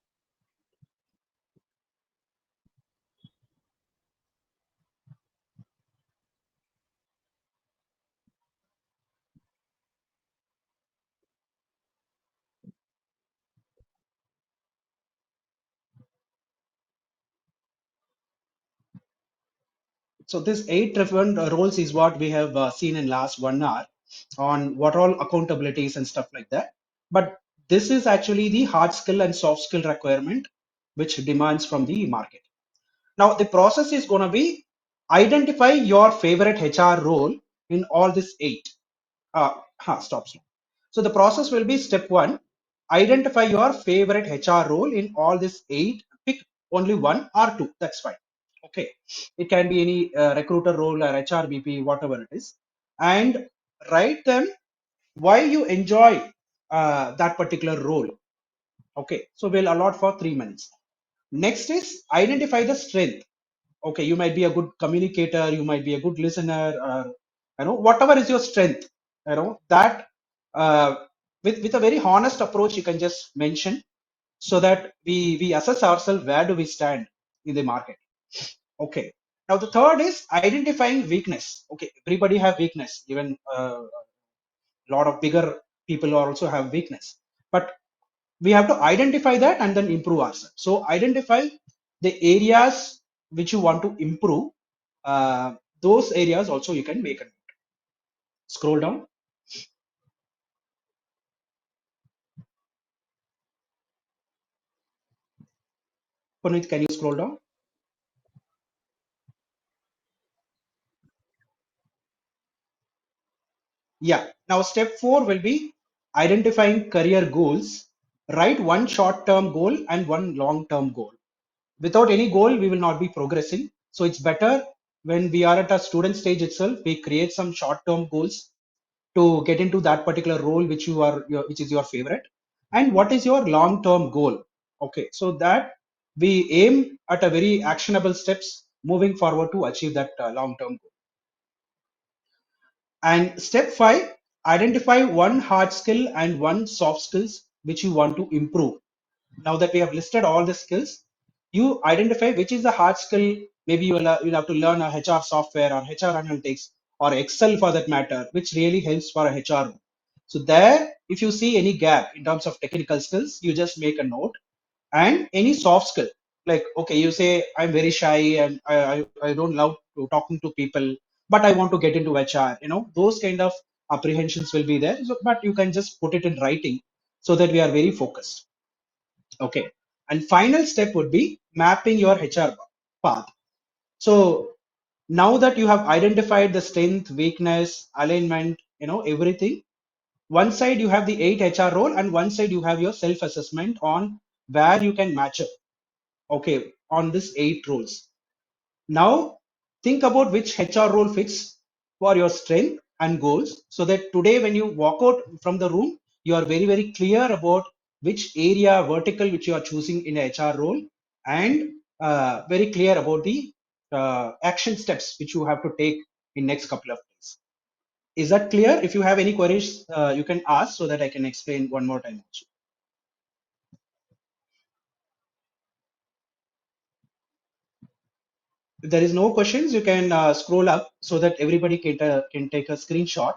So this 8 different roles is what we have seen in last 1 hour on what all accountabilities and stuff like that. But this is actually the hard skill and soft skill requirement which demands from the market. Now the process is going to be identify your favorite HR role in all these 8. Stop. So the process will be step 1, identify your favorite HR role in all these 8. Pick only 1 or 2. That's fine. Okay. It can be any recruiter role or HRBP, whatever it is. And write them why you enjoy that particular role. Okay. So we'll allot for 3 minutes. Next is identify the strength. Okay, you might be a good communicator, you might be a good listener, or whatever is your strength, that with a very honest approach you can just mention, so that we assess ourselves where do we stand in the market. Okay, now the third is identifying weakness. Okay, everybody have weakness, even a lot of bigger people also have weakness, but we have to identify that and then improve ourselves. So identify the areas which you want to improve. Those areas also you can make a note. Scroll down. Punit, can you scroll down? Yeah. Now step 4 will be identifying career goals. Write one short-term goal and one long-term goal. Without any goal, we will not be progressing. So it's better when we are at a student stage itself, we create some short-term goals to get into that particular role which which is your favorite, and what is your long term goal. Okay, so that we aim at a very actionable steps moving forward to achieve that long term goal. And step 5, identify one hard skill and one soft skills which you want to improve. Now that we have listed all the skills, you identify which is the hard skill. Maybe you'll have to learn a HR software or HR analytics or Excel for that matter, which really helps for a HR. So there, if you see any gap in terms of technical skills, you just make a note. And any soft skill, like, okay, you say, I'm very shy and I don't love to talking to people, but I want to get into HR, those kind of apprehensions will be there. So, but you can just put it in writing so that we are very focused. Okay. And final step would be mapping your HR path. So now that you have identified the strength, weakness, alignment, everything, one side you have the 8 HR role and one side you have your self-assessment on where you can match up. Okay, on this 8 roles. Now think about which HR role fits for your strength and goals, so that today when you walk out from the room, you are very, very clear about which area vertical which you are choosing in a HR role, and very clear about the action steps which you have to take in next couple of days. Is that clear? If you have any queries, you can ask so that I can explain one more time also. If there is no questions, you can scroll up so that everybody can take a screenshot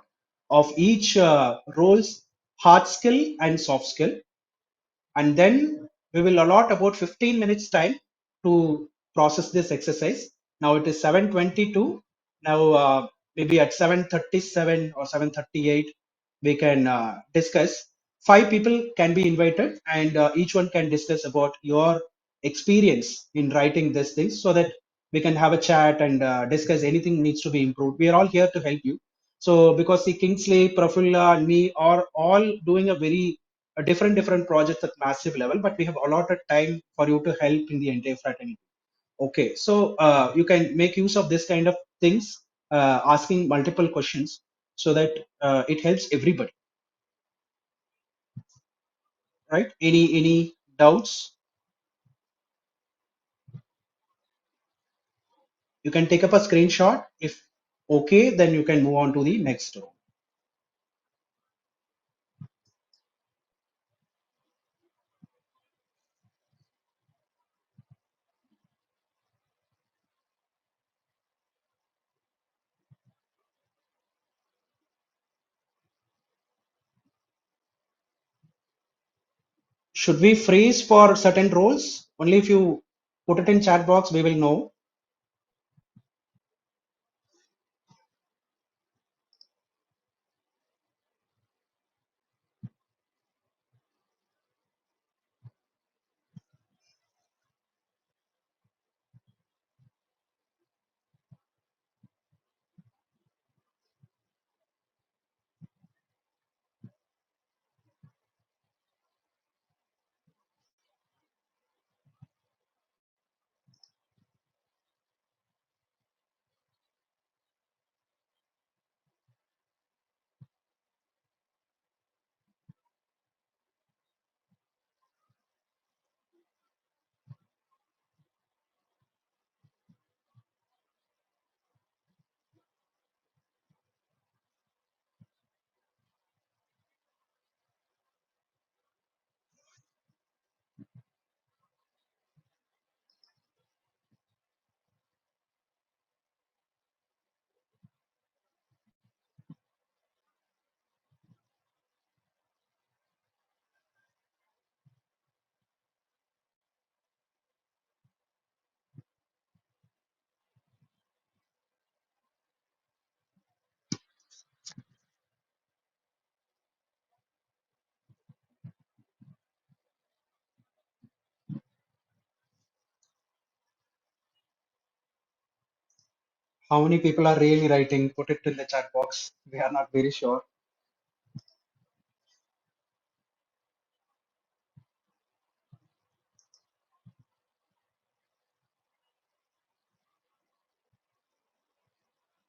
of each role's hard skill and soft skill. And then we will allot about 15 minutes time to process this exercise. Now it is 7:22. Now maybe at 7:37 or 7:38 we can discuss. 5 people can be invited, and each one can discuss about your experience in writing these things, so that we can have a chat and discuss anything needs to be improved. We are all here to help you. So because the Kingsley, Prafulla, and me are all doing a different projects at massive level, but we have allotted time for you to help in the entire fraternity. Okay, so you can make use of this kind of things, asking multiple questions, so that it helps everybody, right? Any doubts? You can take up a screenshot. If okay, then you can move on to the next row. Should we freeze for certain roles? Only if you put it in chat box, we will know. How many people are really writing? Put it in the chat box. We are not very sure.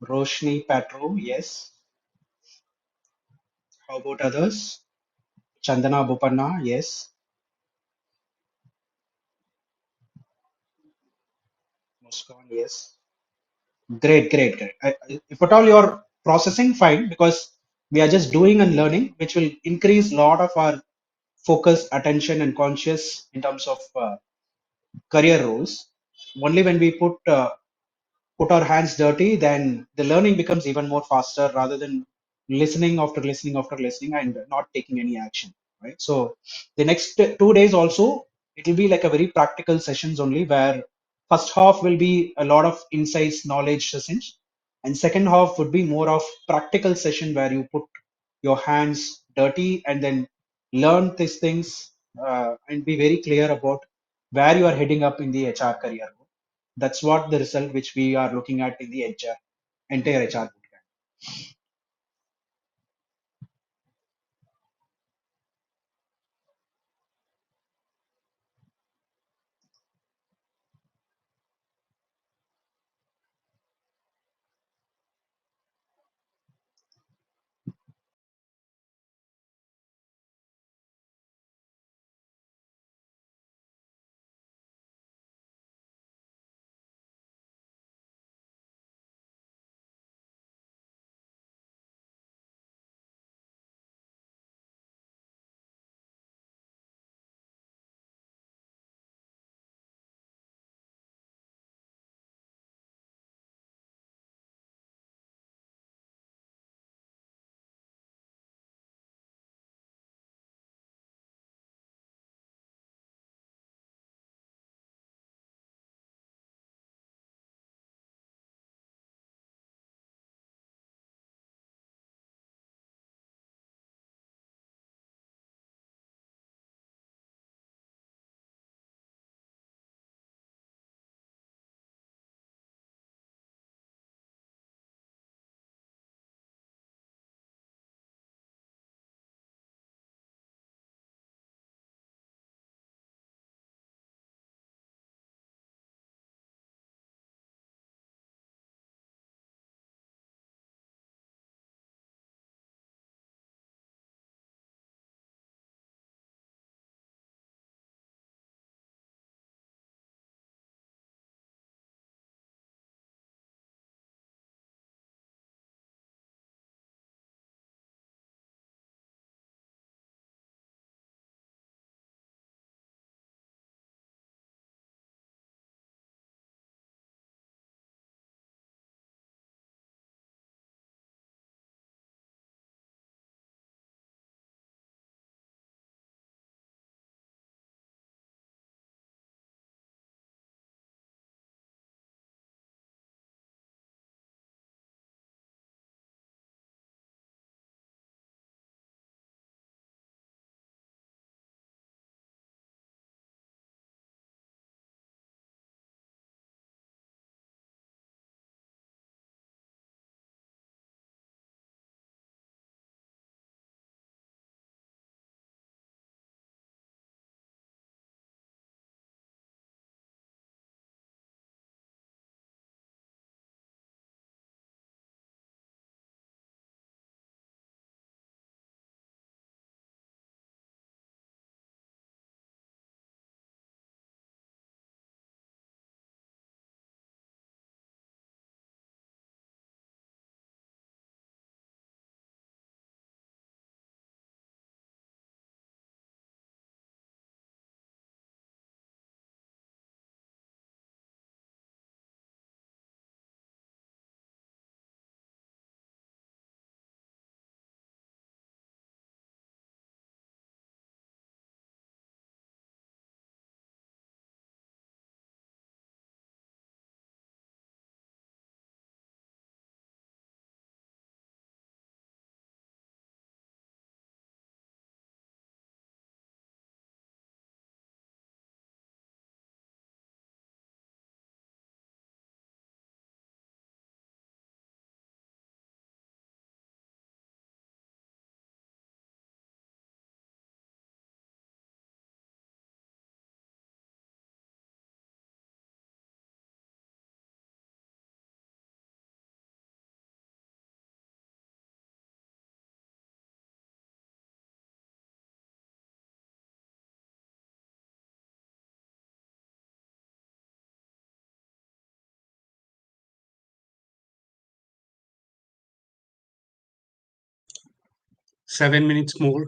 Roshni Patro, yes. How about others? Chandana Bopanna, yes. Muskan, yes. Great. If at all you're processing, fine, because we are just doing and learning, which will increase a lot of our focus, attention, and conscious in terms of career roles. Only when we put our hands dirty, then the learning becomes even more faster rather than listening after listening after listening and not taking any action, right? So the next 2 days also, it will be like a very practical sessions only, where first half will be a lot of insights, knowledge sessions, and second half would be more of practical session where you put your hands dirty and then learn these things, and be very clear about where you are heading up in the HR career. That's what the result which we are looking at in the entire HR bootcamp. 7 minutes more.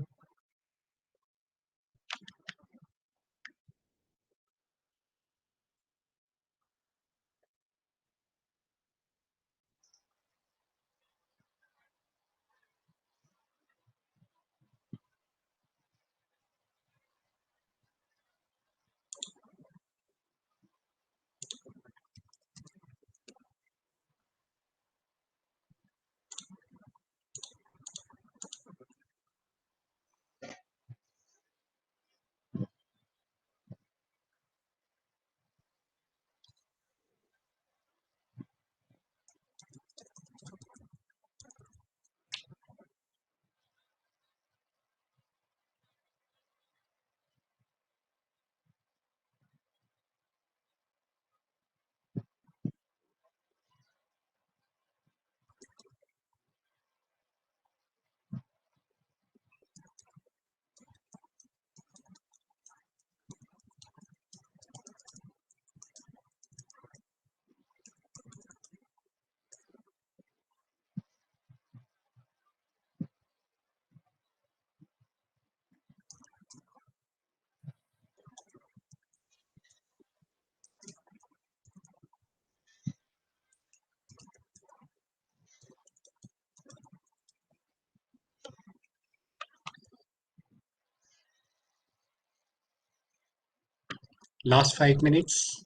Last 5 minutes.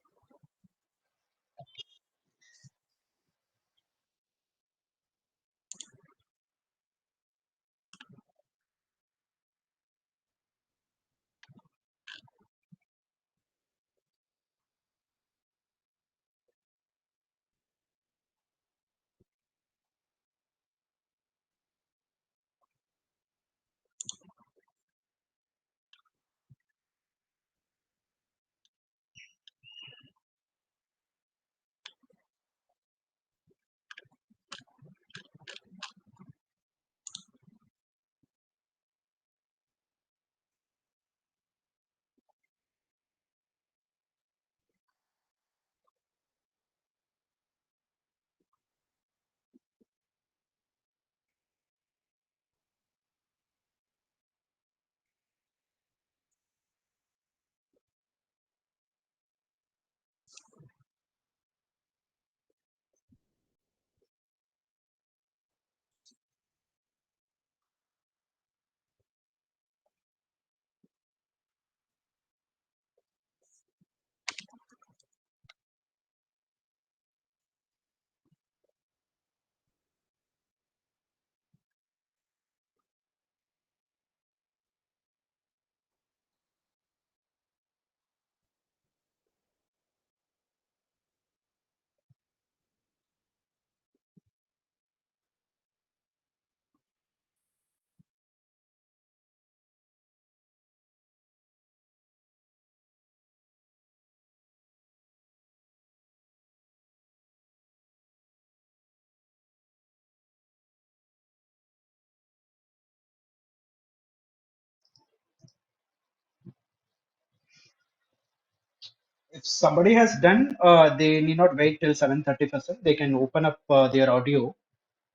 If somebody has done, they need not wait till 7:30%. They can open up their audio,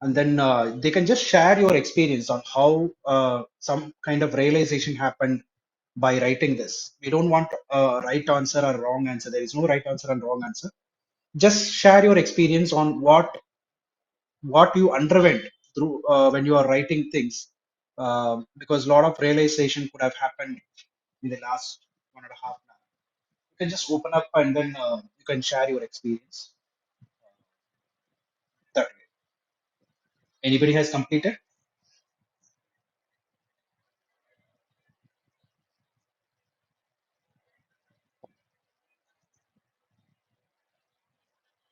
and then they can just share your experience on how some kind of realization happened by writing this. We don't want a right answer or wrong answer. There is no right answer and wrong answer. Just share your experience on what you underwent through when you are writing things, because a lot of realization could have happened in the last 1.5 hours. You can just open up and then you can share your experience that way. Anybody has completed?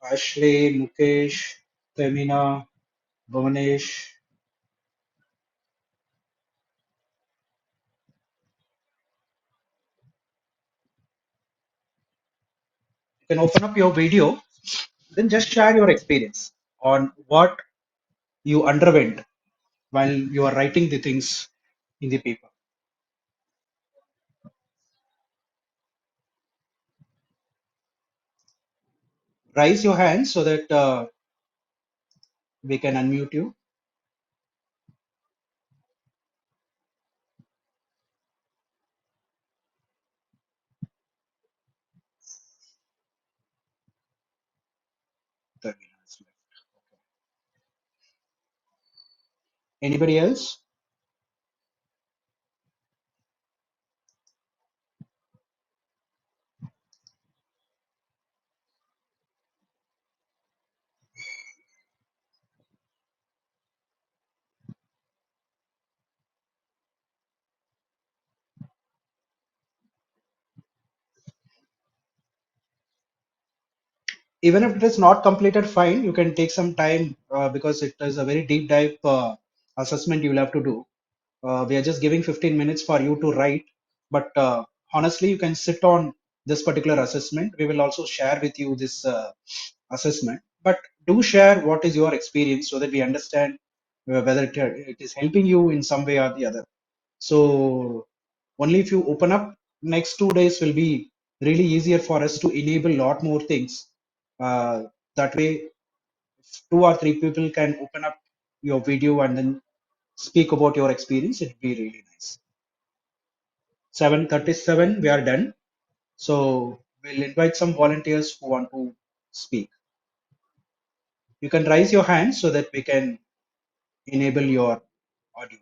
Ashley, Mukesh, Femina, Bhuvanesh. You can open up your video, then just share your experience on what you underwent while you are writing the things in the paper. Raise your hand so that we can unmute you. The winners left. Okay. Anybody else? Even if it is not completed, fine. You can take some time because it is a very deep dive assessment you will have to do. We are just giving 15 minutes for you to write, but honestly, you can sit on this particular assessment. We will also share with you this assessment, but do share what is your experience so that we understand whether it is helping you in some way or the other. So only if you open up, next 2 days will be really easier for us to enable a lot more things. That way, if 2 or 3 people can open up your video and then speak about your experience, it'd be really nice. 7:37, we are done. So we'll invite some volunteers who want to speak. You can raise your hand so that we can enable your audio.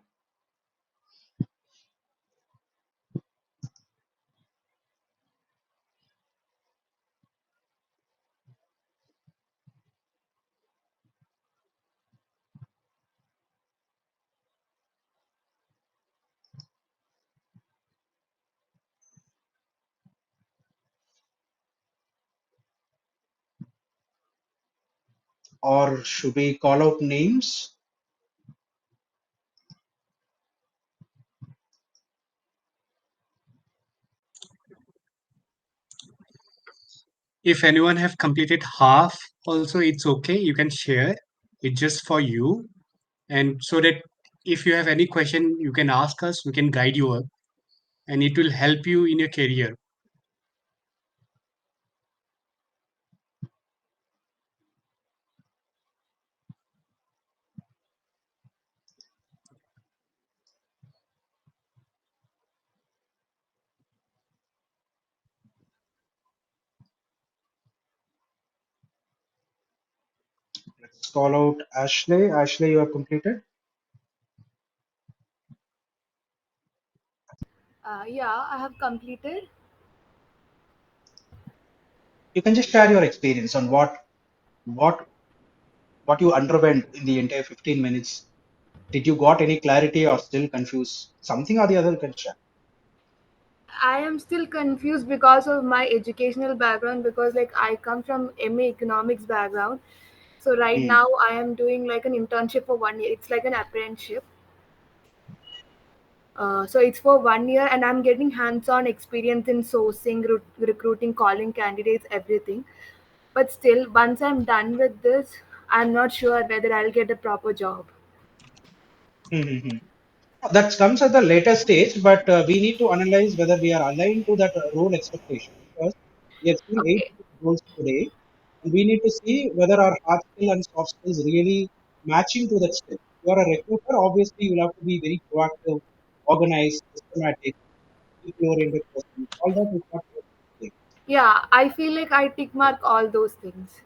Or should we call out names? If anyone have completed half, also it's okay. You can share. It's just for you, and so that if you have any question, you can ask us. We can guide you up, and it will help you in your career. Let's call out Ashley. Ashley, you have completed. Yeah, I have completed. You can just share your experience on what what you underwent in the entire 15 minutes. Did you got any clarity or still confused? Something or the other you can share. I am still confused because of my educational background because like I come from MA economics background. So right Hmm. now I am doing like an internship for 1 year. It's like an apprenticeship. So it's for 1 year, and I'm getting hands-on experience in sourcing, recruiting, calling candidates, everything. But still, once I'm done with this, I'm not sure whether I'll get a proper job. Hmm, hmm, hmm. That comes at the later stage, but we need to analyze whether we are aligned to that role expectation because we have seen eight Okay. roles today, and we need to see whether our hard skill and soft skills really matching to that skill. You are a recruiter, obviously you'll have to be very proactive, organized, systematic, people-oriented person. All that is not your. Yeah, I feel like I tick mark all those things.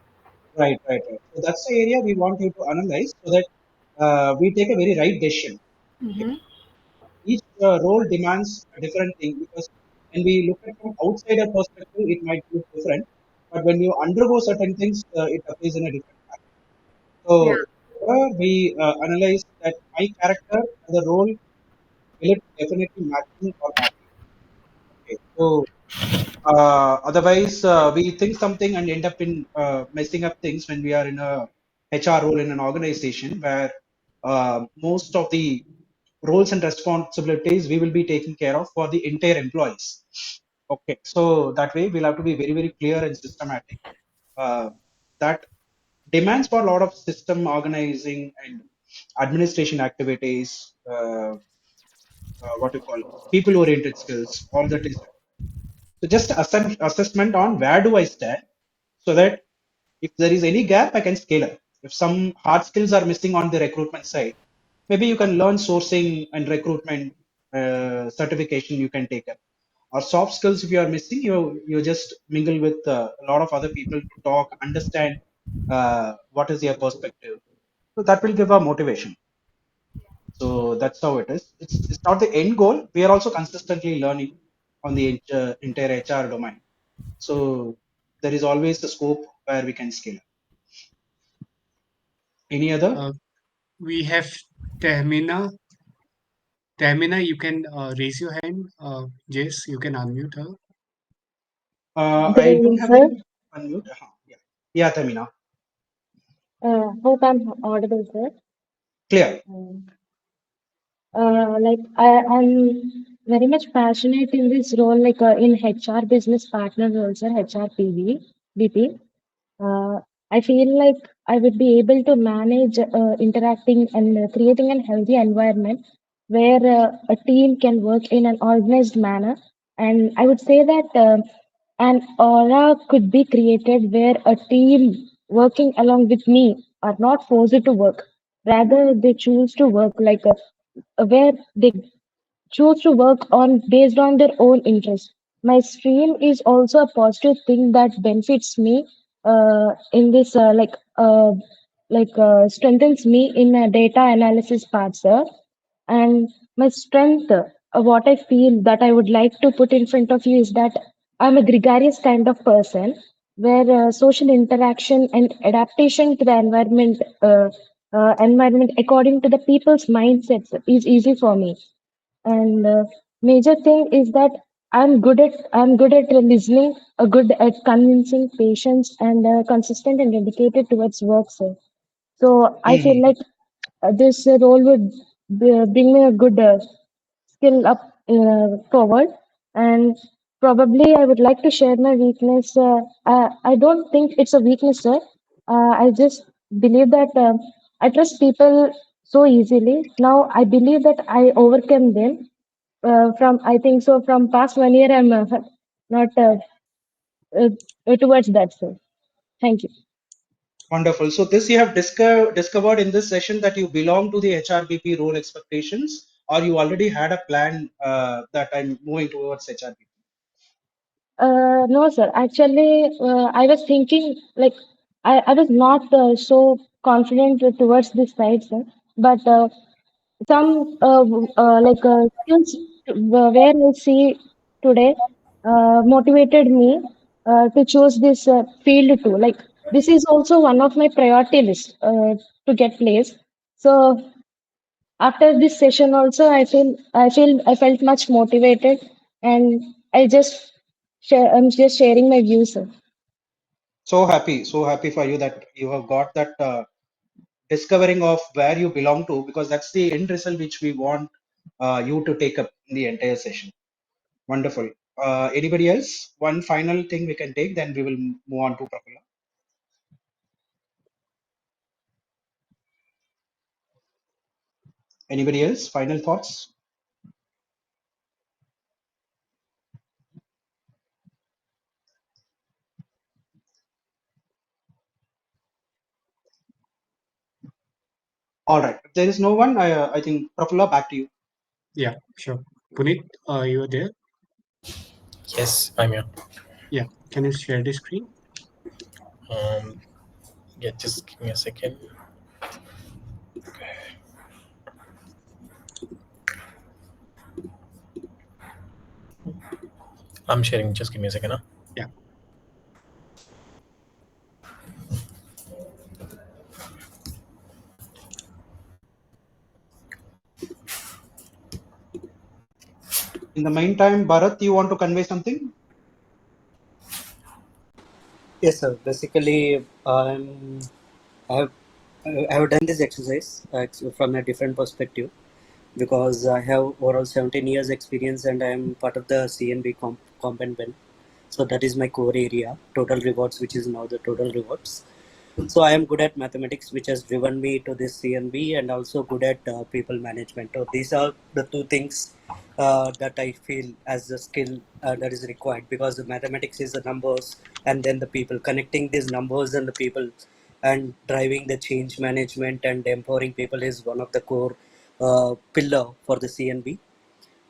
Right, right, right. So that's the area we want you to analyze so that we take a very right decision. Okay. Mm-hmm. Each role demands a different thing because when we look at from outsider perspective, it might look different. But when you undergo certain things, it appears in a different pattern. Yeah. So we analyze that my character and the role will it definitely matching or not. Okay. So otherwise, we think something and end up in messing up things when we are in a HR role in an organization where most of the roles and responsibilities we will be taking care of for the entire employees. Okay, so that way we'll have to be very, very clear and systematic. Uh, that demands for a lot of system organizing and administration activities. What you call people oriented skills, all that is. So just assessment on where do I stand so that if there is any gap, I can scale up. If some hard skills are missing on the recruitment side, maybe you can learn sourcing and recruitment certification you can take up. Or soft skills, if you are missing, you just mingle with a lot of other people to talk, understand What is your perspective? So that will give a motivation. So that's how it is. It's not the end goal. We are also consistently learning on the entire HR domain. So there is always the scope where we can scale up. Any other? We have Tahmina. Tahmina, you can raise your hand. Jess, you can unmute her. Good I don't evening, have sir. any unmute. Yeah, yeah, Tamina, Hope I'm audible, sir. clear. Um, I'm very much passionate in this role, in HR business partner roles or HR BP. Uh, I feel like I would be able to manage interacting and creating a healthy environment where a team can work in an organized manner. And I would say that an aura could be created where a team working along with me are not forced to work. Rather, they choose to work where they choose to work on based on their own interest. My stream is also a positive thing that benefits me in this strengthens me in data analysis part, sir. And my strength, what I feel that I would like to put in front of you is that I'm a gregarious kind of person where social interaction and adaptation to the environment according to the people's mindsets is easy for me. And major thing is that I'm good at listening, good at convincing patients, and consistent and dedicated towards work, sir. So I feel Hmm. like this role would bring me a good skill up forward. And probably I would like to share my weakness. I don't think it's a weakness, sir. I just believe that I trust people so easily. Now I believe that I overcome them. From I think so. From past 1 year, I'm not towards that, sir. Thank you. Wonderful. So this you have discovered in this session that you belong to the HRBP role expectations, or you already had a plan that I'm moving towards HRBP. No, sir. Actually, I was thinking I was not so confident towards this side, sir. But some skills where I see today motivated me to choose this field too. Like this is also one of my priority list to get placed. So after this session also, I felt much motivated, and I'm just sharing my views, sir. So happy for you that you have got that discovering of where you belong to, because that's the end result which we want you to take up in the entire session. Wonderful. Anybody else? One final thing we can take, then we will move on to Prafula. Anybody else? Final thoughts? All right. If there is no one, I think Prafula, back to you. Yeah, sure. Puneet, you are there? Yes, I'm here. Yeah. Can you share the screen? Um, yeah, just give me a second. I'm sharing. Just give me a second. Huh? Yeah. In the meantime, Bharat, you want to convey something? Yes, sir. Basically, I have I have done this exercise from a different perspective because I have overall 17 years experience and I am part of the CNB comp and ben. So that is my core area, total rewards, which is now the total rewards. So I am good at mathematics, which has driven me to this CNB, and also good at people management. So these are the two things that I feel as the skill that is required, because the mathematics is the numbers and then the people, connecting these numbers and the people and driving the change management and empowering people is one of the core pillar for the CNB.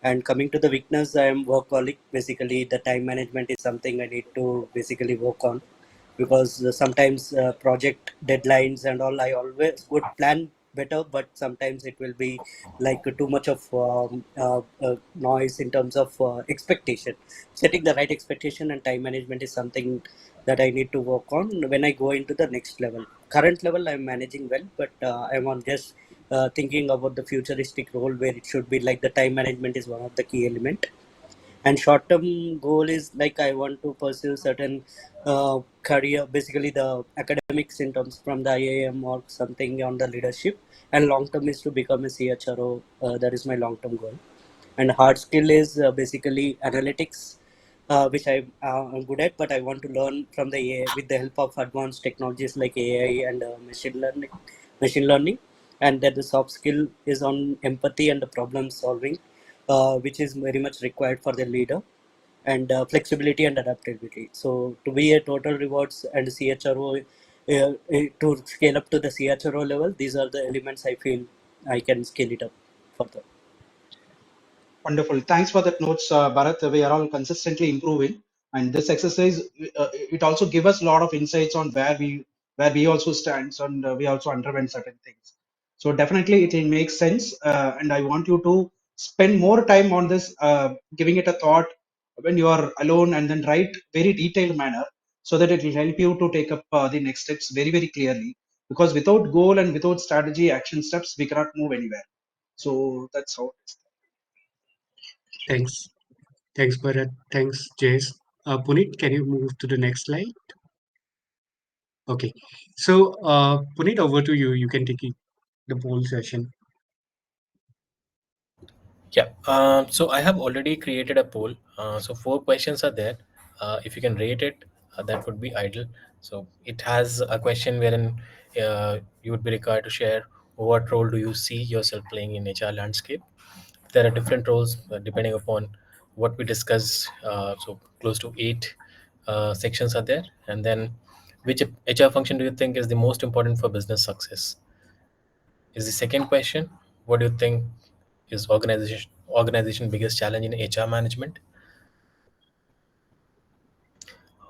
And coming to the weakness, I am workaholic. Basically, the time management is something I need to basically work on. because sometimes project deadlines and all, I always would plan better, but sometimes it will be like too much of noise in terms of expectation. Setting the right expectation and time management is something that I need to work on when I go into the next level. Current level I'm managing well, but I'm on just thinking about the futuristic role where it should be like the time management is one of the key element. And short term goal is like I want to pursue certain career, basically the academics in terms from the IIM or something on the leadership. And long term is to become a CHRO. That is my long term goal. And hard skill is basically analytics, which I'm good at, but I want to learn from the AI with the help of advanced technologies like AI and machine learning. And that the soft skill is on empathy and the problem solving, which is very much required for the leader, and flexibility and adaptability. So to be a total rewards and CHRO, to scale up to the CHRO level, these are the elements I feel I can scale it up further. Wonderful. Thanks for that notes, Bharat. We are all consistently improving, and this exercise it also give us a lot of insights on where we also stands, and we also underwent certain things. So definitely it will make sense, and I want you to spend more time on this, giving it a thought when you are alone, and then write very detailed manner so that it will help you to take up the next steps very very clearly. Because without goal and without strategy, action steps, we cannot move anywhere. So that's how it is. Thanks. Thanks, Bharat. Thanks, Jace. Puneet, can you move to the next slide? Okay. So, Puneet, over to you. You can take the poll session. Yeah. So I have already created a poll. So four questions are there. If you can rate it, that would be ideal. So it has a question wherein you would be required to share what role do you see yourself playing in HR landscape. There are different roles depending upon what we discussed. So close to eight sections are there, and then which HR function do you think is the most important for business success? Is the second question. What do you think is organization biggest challenge in HR management?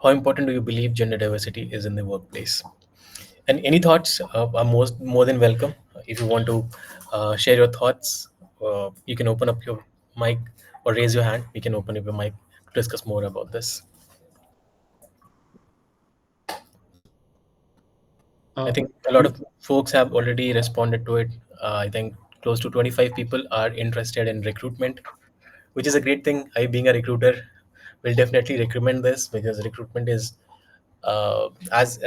How important do you believe gender diversity is in the workplace? And any thoughts are most more than welcome. If you want to share your thoughts, you can open up your mic or raise your hand. We can open up your mic to discuss more about this. I Uh, think a lot of folks have already responded to it. I think close to 25 people are interested in recruitment, which is a great thing. I, being a recruiter, will definitely recommend this because recruitment is, as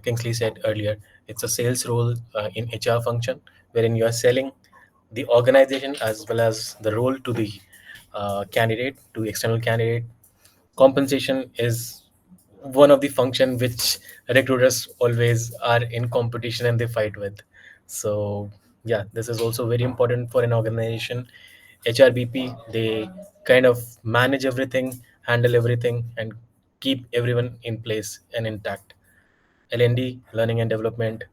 Kingsley said earlier, it's a sales role in HR function wherein you are selling the organization as well as the role to the candidate, to external candidate. Compensation is one of the function which recruiters always are in competition and they fight with. So yeah, this is also very important for an organization. HRBP, they kind of manage everything, handle everything, and keep everyone in place and intact. LND, learning and development.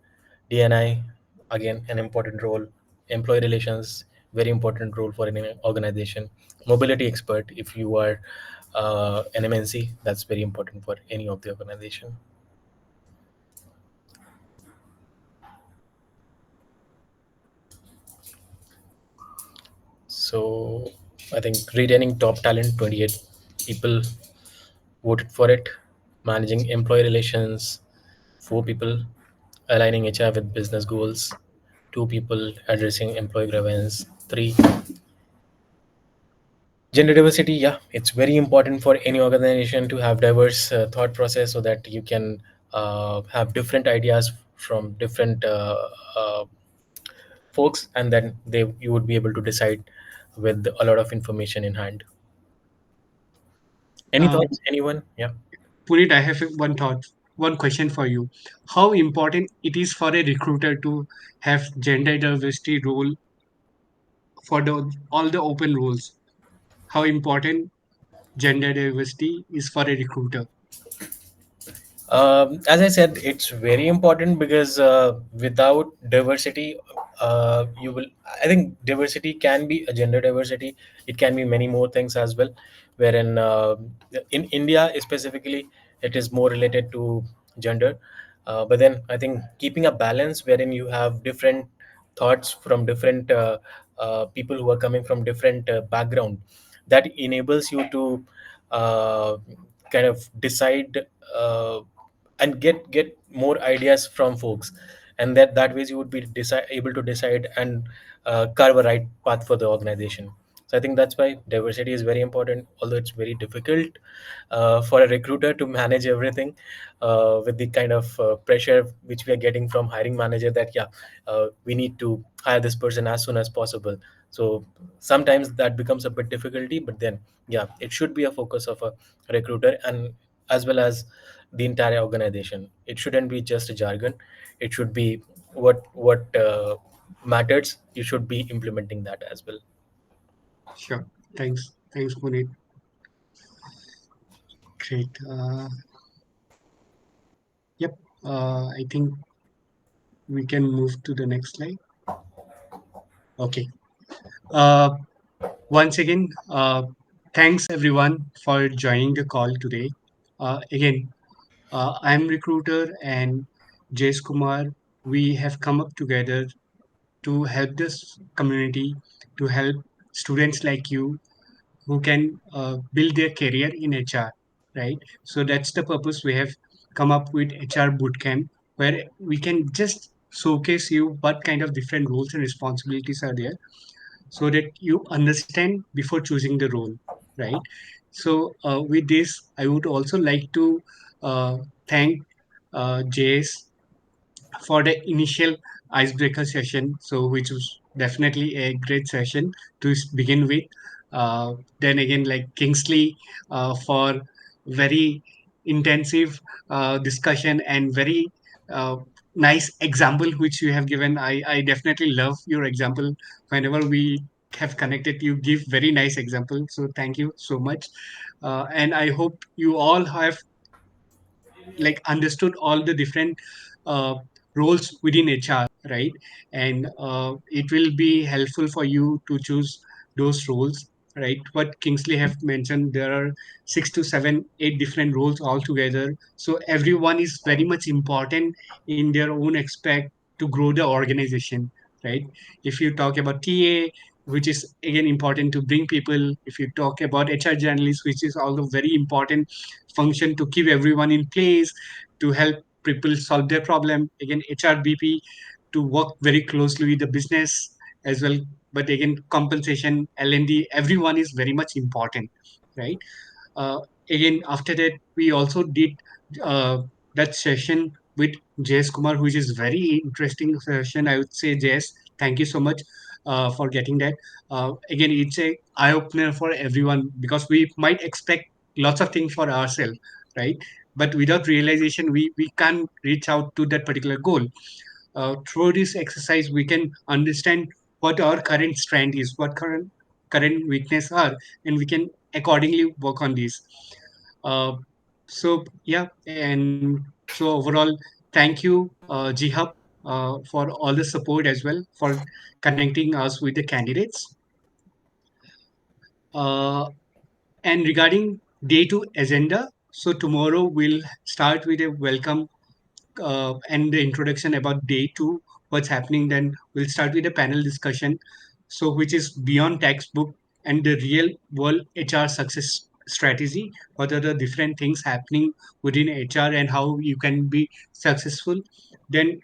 DNI, again an important role. Employee relations, very important role for any organization. Mobility expert, if you are an MNC, that's very important for any of the organization. So I think retaining top talent, 28 people voted for it. Managing employee relations, 4 people. Aligning HR with business goals, 2 people. Addressing employee grievance, 3. Gender diversity, yeah, it's very important for any organization to have diverse thought process so that you can have different ideas from different folks, and then they you would be able to decide with a lot of information in hand. Any uh, thoughts, anyone? Yeah. Puneet, I have one question for you. How important it is for a recruiter to have gender diversity role for all the open roles? How important gender diversity is for a recruiter? As I said, it's very important because without diversity, you will. I think diversity can be a gender diversity. It can be many more things as well. Wherein in India specifically, it is more related to gender. But then I think keeping a balance wherein you have different thoughts from different people who are coming from different background, that enables you to uh, kind of decide and get more ideas from folks, and that ways you would be able to decide and carve a right path for the organization. So I think that's why diversity is very important, although it's very difficult for a recruiter to manage everything with the kind of pressure which we are getting from hiring manager, that yeah, we need to hire this person as soon as possible. So sometimes that becomes a bit difficulty, but then yeah, it should be a focus of a recruiter, and as well as the entire organization. It shouldn't be just a jargon. It should be what matters. You should be implementing that as well. Sure. Thanks, Puneet. Great. Yep. I think we can move to the next slide. Okay. Uh, Once again, thanks everyone for joining the call today. Again, I'm recruiter and Jace Kumar. We have come up together to help this community, to help students like you who can build their career in HR, right? So that's the purpose we have come up with HR Bootcamp, where we can just showcase you what kind of different roles and responsibilities are there, so that you understand before choosing the role, right? So with this, I would also like to uh, thank Jace for the initial icebreaker session, so which was definitely a great session to begin with. Then again, like Kingsley, for very intensive discussion and very uh, nice example which you have given. I definitely love your example. Whenever we have connected, you give very nice example. So thank you so much. And I hope you all have like understood all the different uh, roles within HR, right? And it will be helpful for you to choose those roles, right? What Kingsley have mentioned, there are 6 to 7, 8 different roles altogether. So everyone is very much important in their own aspect to grow the organization, right? If you talk about TA, which is again important to bring people. If you talk about HR journalist, which is also very important function to keep everyone in place, to help people solve their problem. Again, HRBP to work very closely with the business as well. But again, compensation, L&D, everyone is very much important, right? Uh, Again, after that, we also did uh, that session with Jayesh Kumar, which is very interesting session. I would say, Jayesh, thank you so much for getting that. Again, it's a eye opener for everyone because we might expect lots of things for ourselves, right? But without realization, we can't reach out to that particular goal. Through this exercise, we can understand what our current strength is, what current weakness are, and we can accordingly work on these. Uh, so yeah, and so overall, thank you, Jihab, for all the support as well for connecting us with the candidates. Uh, and regarding day two agenda, so tomorrow we'll start with a welcome and the introduction about day two, what's happening. Then we'll start with a panel discussion, so which is beyond textbook and the real world HR success strategy. What are the different things happening within HR and how you can be successful? Then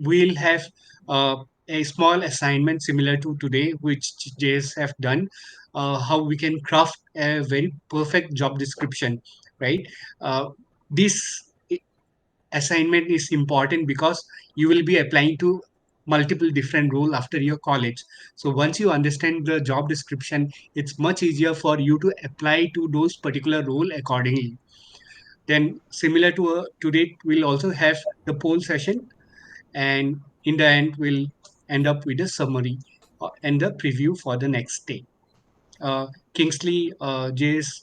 we'll have uh, a small assignment similar to today, which Jays have done. How we can craft a very perfect job description, right? Uh, this assignment is important because you will be applying to multiple different role after your college. So once you understand the job description, it's much easier for you to apply to those particular role accordingly. Then similar to today, we'll also have the poll session, and in the end we'll end up with a summary and the preview for the next day. Kingsley, Jace,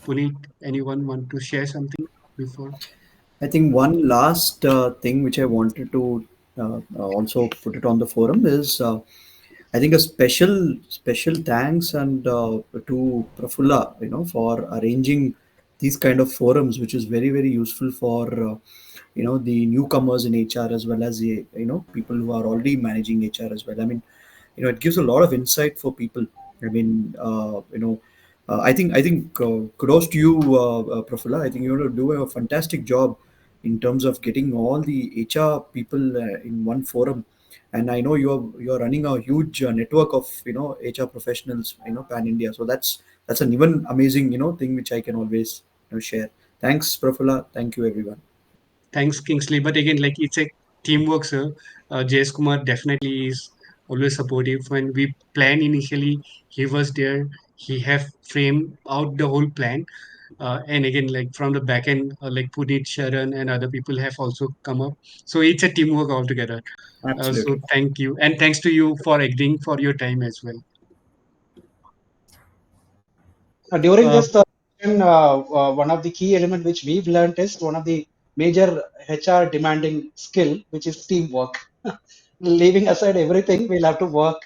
Puneet, anyone want to share something before? I think one last thing which I wanted to also put it on the forum is I think a special thanks and to Prafulla, for arranging these kind of forums, which is very very useful for the newcomers in HR, as well as the people who are already managing HR as well. I mean, it gives a lot of insight for people. I mean, I think kudos to you, Prafula. I think you're going to do a fantastic job in terms of getting all the HR people in one forum. And I know you're running a huge network of HR professionals, pan India. So that's an even amazing thing which I can always share. Thanks, Prafula. Thank you, everyone. Thanks, Kingsley. But again, like it's a teamwork, sir. JS Kumar definitely is always supportive. When we plan initially, he was there. He have framed out the whole plan. And again, like from the back end, like Puneet, Sharon, and other people have also come up. So it's a teamwork altogether. So Absolutely. thank you, and thanks to you for agreeing for your time as well. During Uh, this session, one of the key element which we've learned is one of the major HR demanding skill, which is teamwork. Leaving aside everything, we'll have to work,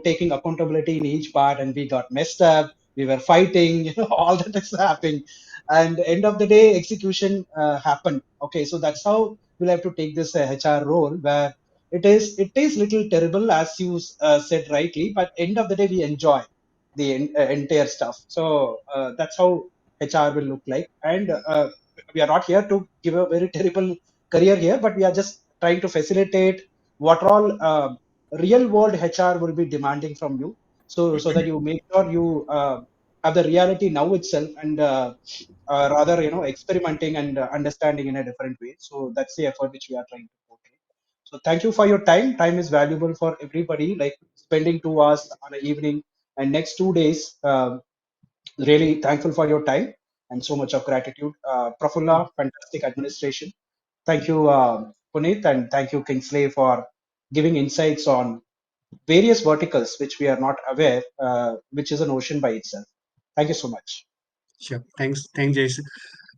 taking accountability in each part, and we got messed up. We were fighting, all that is happening. And end of the day, execution happened. Okay, so that's how we'll have to take this HR role, where it is little terrible, as you said rightly, but end of the day, we enjoy the entire stuff. So that's how HR will look like. And we are not here to give a very terrible career here, but we are just trying to facilitate what all real world HR will be demanding from you. So that you make sure you have the reality now itself, and rather experimenting and understanding in a different way. So that's the effort which we are trying to portray. So thank you for your time. Time is valuable for everybody. Like spending 2 hours on an evening and next 2 days. Really thankful for your time and so much of gratitude. Prafulla, fantastic administration. Thank you, Puneet, and thank you, Kingsley, for giving insights on various verticals which we are not aware, which is an ocean by itself. Thank you so much. sure. Thanks, Jason.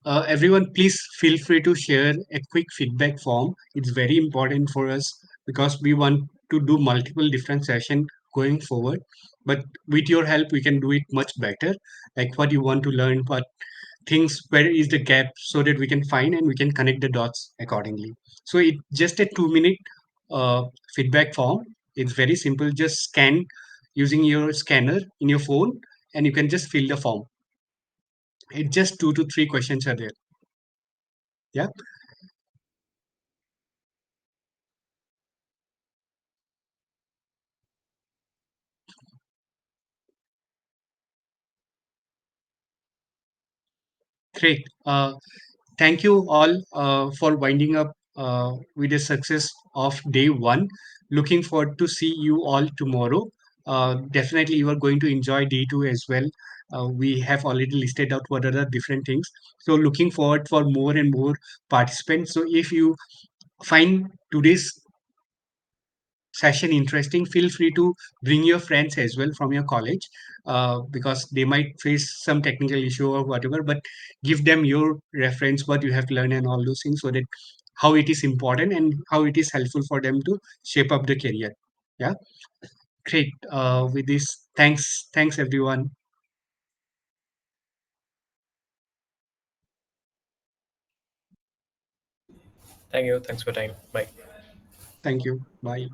Everyone, please feel free to share a quick feedback form. It's very important for us because we want to do multiple different sessions going forward. But with your help, we can do it much better. Like what you want to learn, what things, where is the gap, so that we can find and we can connect the dots accordingly. So it just a 2 minute uh, feedback form. It's very simple. Just scan using your scanner in your phone, and you can just fill the form. It's just 2 to 3 questions are there. Yeah. Great. Thank you all for winding up with the success of day one. Looking forward to see you all tomorrow. Definitely, you are going to enjoy day two as well. We have already listed out what are the different things. So, looking forward for more and more participants. So, if you find today's session interesting, feel free to bring your friends as well from your college, because they might face some technical issue or whatever, but give them your reference, what you have learned and all those things, so that how it is important and how it is helpful for them to shape up the career. Yeah. Great. With this, thanks everyone. Thank you. Thanks for your time. Bye. Thank you. Bye.